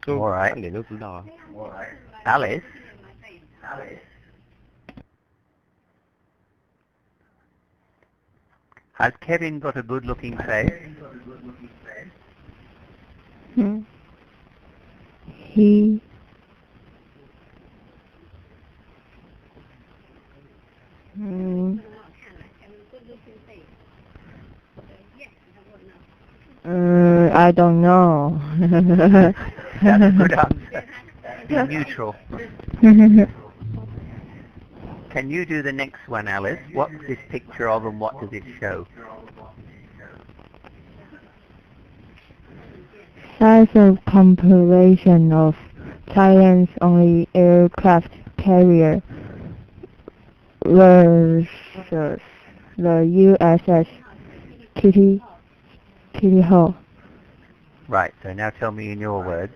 S3: So,
S1: all right. Alice? Has Kevin got a good-looking face?
S6: He I don't know.
S1: That's a good answer. Be neutral. Can you do the next one, Alice? What's this picture of and what does it show?
S6: Size of compilation of Thailand's only aircraft carrier versus the USS Kitty Hawk.
S1: Right, so now tell me in your words.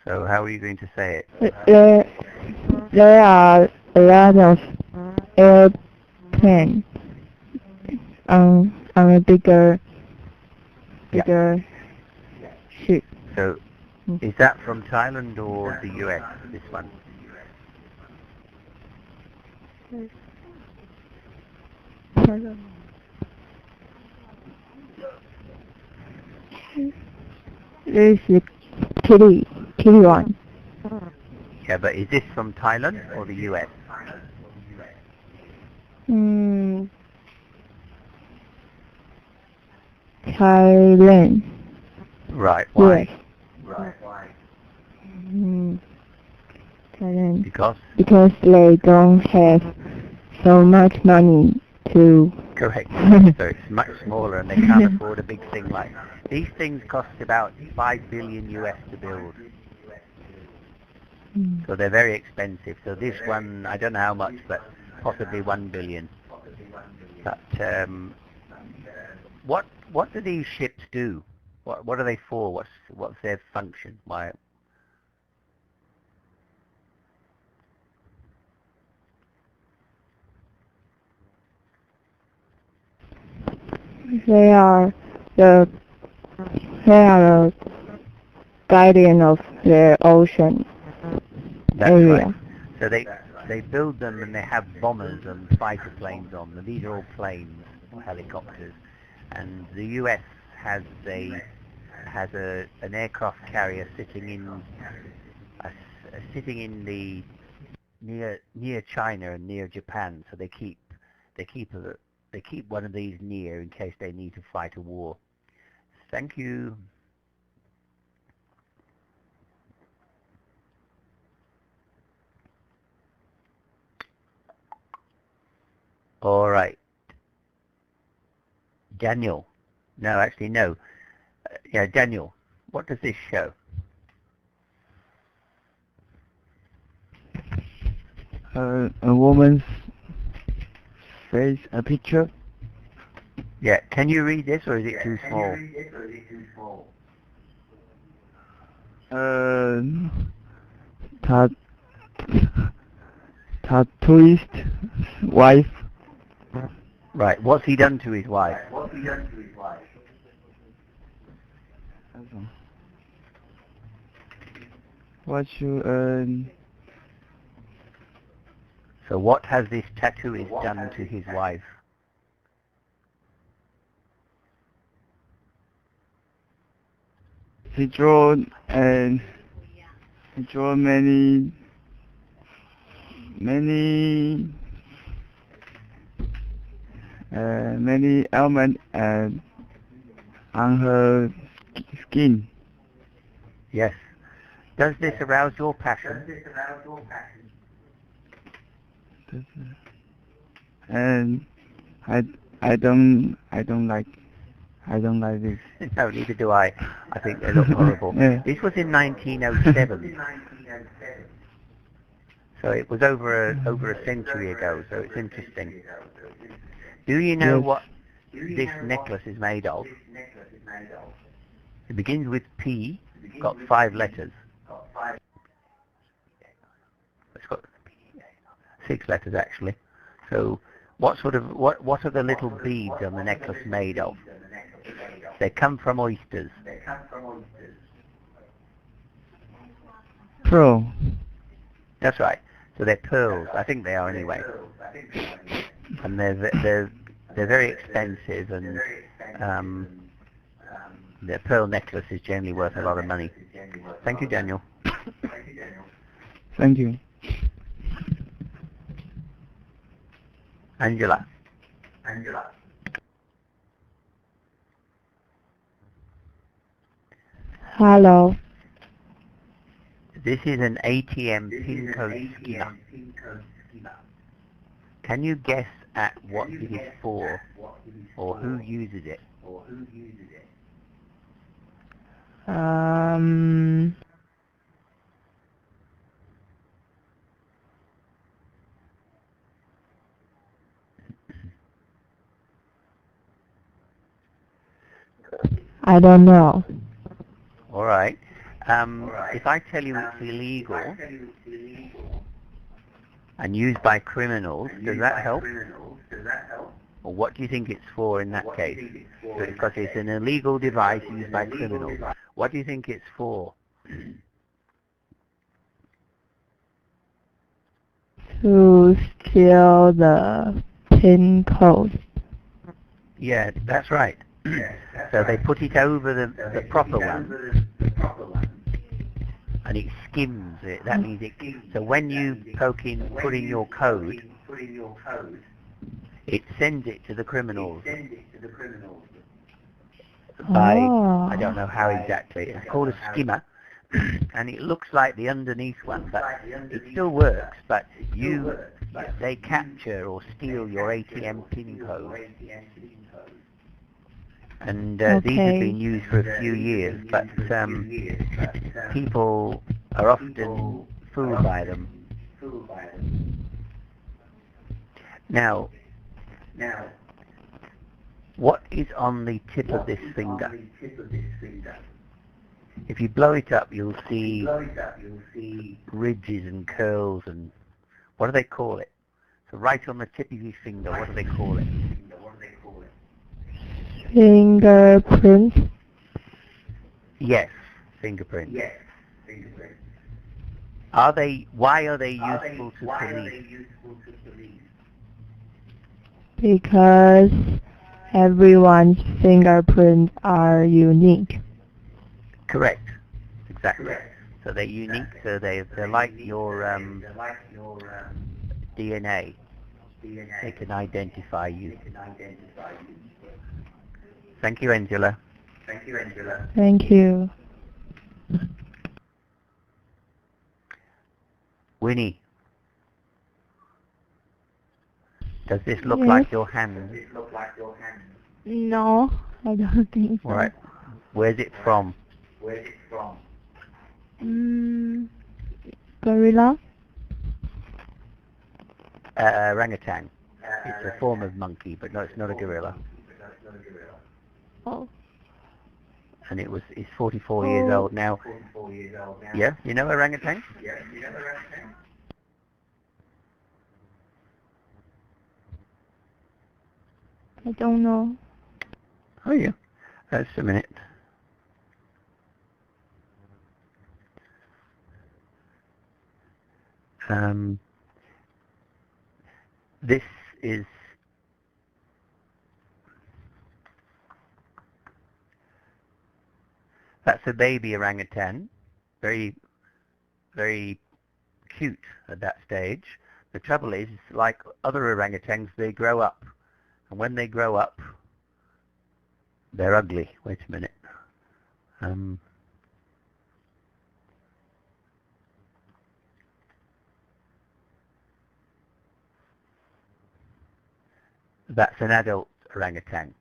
S1: So how are you going to say it?
S6: There are a lot of airplanes on a bigger ship.
S1: So is that from Thailand or the US, this one?
S6: This is Kitty one.
S1: Yeah, but is this from Thailand or the US?
S6: Thailand.
S1: Right, why?
S6: Yes. Thailand.
S1: Because
S6: they don't have so much money to...
S1: Correct. So it's much smaller and they can't afford a big thing like... These things cost about 5 billion US to build. So they're very expensive. So this one, I don't know how much, but possibly 1 billion. But what do these ships do? What are they for? What's their function? Why?
S6: They are the guardian of the ocean
S1: That's
S6: area.
S1: right. So they build them and they have bombers and fighter planes on them. These are all planes or helicopters. And the US has an aircraft carrier sitting in the near China and near Japan. So they keep one of these near in case they need to fight a war. Thank you. All right. Daniel. No, actually, no. Yeah, Daniel, what does this show?
S4: A woman's face, a picture.
S1: Yeah, can you read this, or is it too small?
S4: Tattooist wife.
S1: Right, what's he done to his wife? So what has this tattooist done to his wife?
S4: He drew many elements on her skin.
S1: Yes. Does this arouse your passion?
S4: And I don't like this.
S1: No, neither do I. I think they look horrible.
S4: Yeah.
S1: This was in 1907. So it was over a century ago, so it's interesting. Do you know what this necklace is made of? It begins with P, got 5 letters. It's got 6 letters actually. So what are the little beads on the necklace made of? They come from oysters.
S4: Pearl.
S1: That's right. So they're pearls. I think they are anyway. And they're very expensive, and the pearl necklace is generally worth a lot of money. Thank you, Daniel.
S4: Thank you.
S1: Angela.
S7: Hello.
S1: This is an ATM pin code schema. Can you guess at what it is for, or who uses it?
S7: I don't know.
S1: All right. If I tell you it's illegal and used by criminals, does that help? Or what do you think it's for in that case? Because it's an illegal device used by criminals. What do you think it's for?
S7: To steal the PIN code.
S1: Yeah, that's right. So they put it over the proper one, and it skims it. That means it. So when you put in your code, it sends it to the criminals. I don't know how exactly. It's called a skimmer, and it looks like the underneath one, but it still works. But they capture or steal your ATM PIN code. And these have been used for a few years, but people are often fooled by them. Now, what is on the tip of this finger? If you blow it up, you'll see ridges and curls, and what do they call it? So right on the tip of your finger, what do they call it?
S7: Fingerprint.
S1: Yes, fingerprint. Why are they useful to police?
S7: Because everyone's fingerprints are unique.
S1: Correct. Exactly. So they're unique. So they're like your DNA. They can identify you. Thank you, Angela.
S7: Thank you.
S1: Winnie, does this look
S6: Yes.
S1: like your hand?
S6: No, I don't think so.
S1: All right. Where's it from?
S6: Gorilla?
S1: Orangutan. It's a form of monkey, but no, it's not a gorilla.
S6: Oh.
S1: And it's 44 years old now. Yeah, you know orangutan?
S6: I don't know.
S1: Oh yeah. Just a minute. This is that's a baby orangutan, very, very cute at that stage. The trouble is, like other orangutans, they grow up, and when they grow up, they're ugly. Wait a minute. That's an adult orangutan.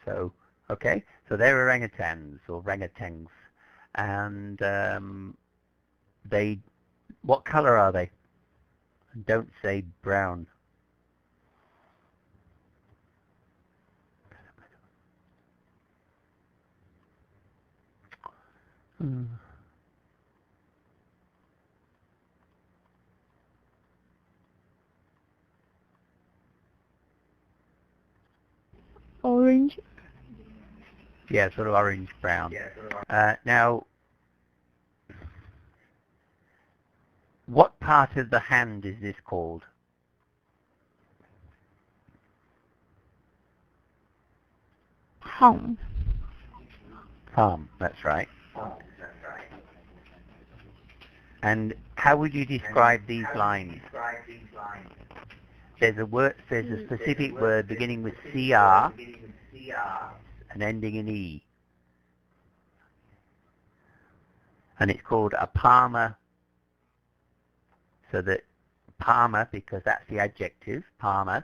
S1: So, okay, so they're orangutans or orangutans, and what color are they? Don't say brown.
S6: Orange?
S1: Yeah, sort of orange brown. Now, what part of the hand is this called?
S6: Palm.
S1: Palm, that's right. And how would you describe these lines? There's a specific word beginning with CR and ending in E. And it's called a palmar. So that palmar, because that's the adjective, palmar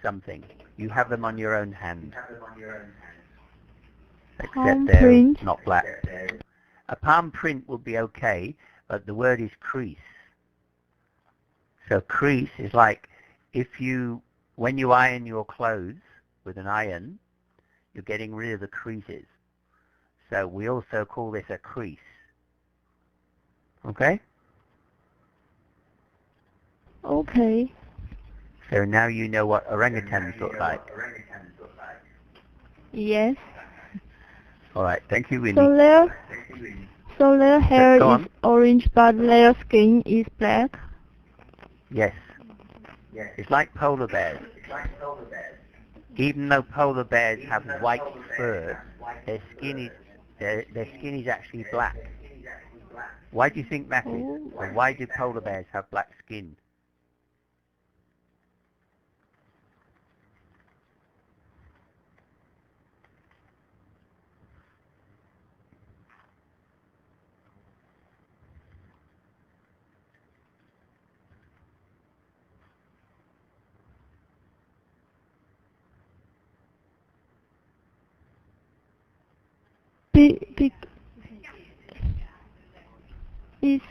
S1: something. You have them on your own hand. Except they're
S6: print.
S1: not black. A palm print would be okay, but the word is crease. So crease is like when you iron your clothes with an iron, you're getting rid of the creases. So we also call this a crease. Okay?
S6: Okay.
S1: So now you know what orangutans look like.
S6: Yes.
S1: All right, thank you, Winnie.
S6: So their hair
S1: Go
S6: is
S1: on.
S6: orange, but their skin is black.
S1: Yes. It's like polar bears. Even though polar bears have white fur, their skin is actually black. Why do you think that is? Or why do polar bears have black skin?
S6: Is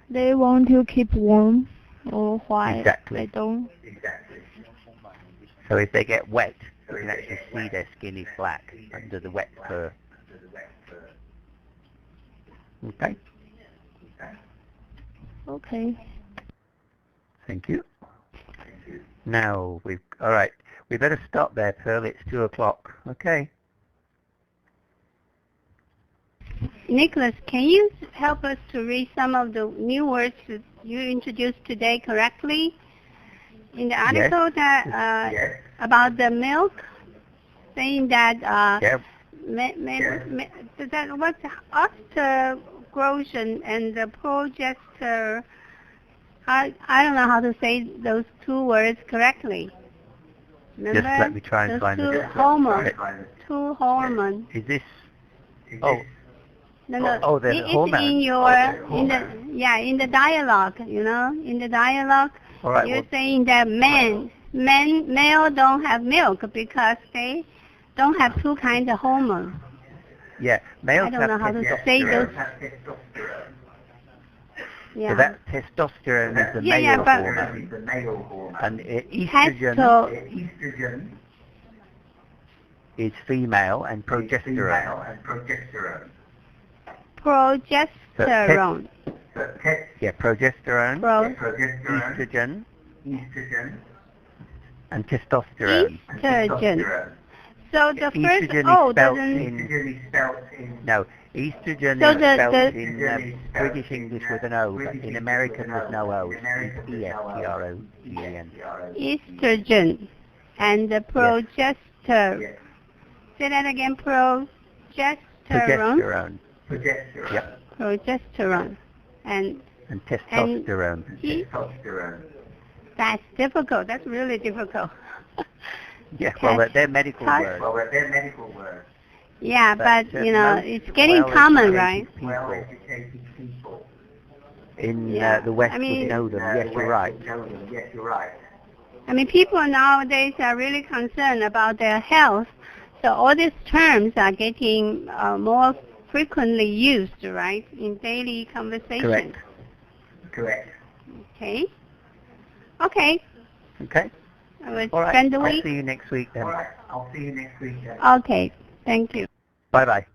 S6: they want to keep warm, or why?
S1: Exactly.
S6: I don't.
S1: So if they get wet, you can actually see their skin is black under the wet fur. Okay?
S6: Okay.
S1: Thank you. Now, all right, we better stop there, Pearl. It's 2 o'clock. Okay.
S5: Nicholas, can you help us to read some of the new words that you introduced today correctly? In the article that about the milk, saying that that what's osteogrosion and the progester. I don't know how to say those two words correctly. Remember?
S1: Just let me try and find
S5: two
S1: it.
S5: hormones. Two hormones.
S1: Is this? Oh.
S5: No.
S1: Oh, the
S5: it's
S1: hormone.
S5: in your in the dialogue. You know, in the dialogue,
S1: Right,
S5: you're saying that male don't have milk because they don't have two kinds of hormones.
S1: Yeah, males
S5: I don't
S1: have
S5: know how to
S1: testosterone.
S5: say those. Yeah.
S1: So that testosterone is the male hormone, and estrogen is female, and progesterone.
S5: Progesterone.
S1: Progesterone, estrogen, and testosterone.
S5: Estrogen. So the first
S1: Estrogen
S5: O
S1: is spelled
S5: doesn't.
S1: No, estrogen
S5: So
S1: is spelled in British English with an O, but in American with no O. It's E-S-T-R-O-G-E-N.
S5: Estrogen and the progester. Say that again. Progesterone.
S1: Yep.
S5: Progesterone. And
S1: testosterone.
S5: That's difficult. That's really difficult.
S1: Yeah, well, they're medical words.
S5: Yeah, but you know, it's getting common, right?
S1: People in the West would know them. Yes, you're right.
S5: I mean, people nowadays are really concerned about their health, so all these terms are getting more frequently used, right, in daily conversation.
S1: Correct.
S5: Okay. I will
S1: All right.
S5: spend the
S1: I'll
S5: week.
S1: see you next week then.
S5: Okay. Thank you.
S1: Bye-bye.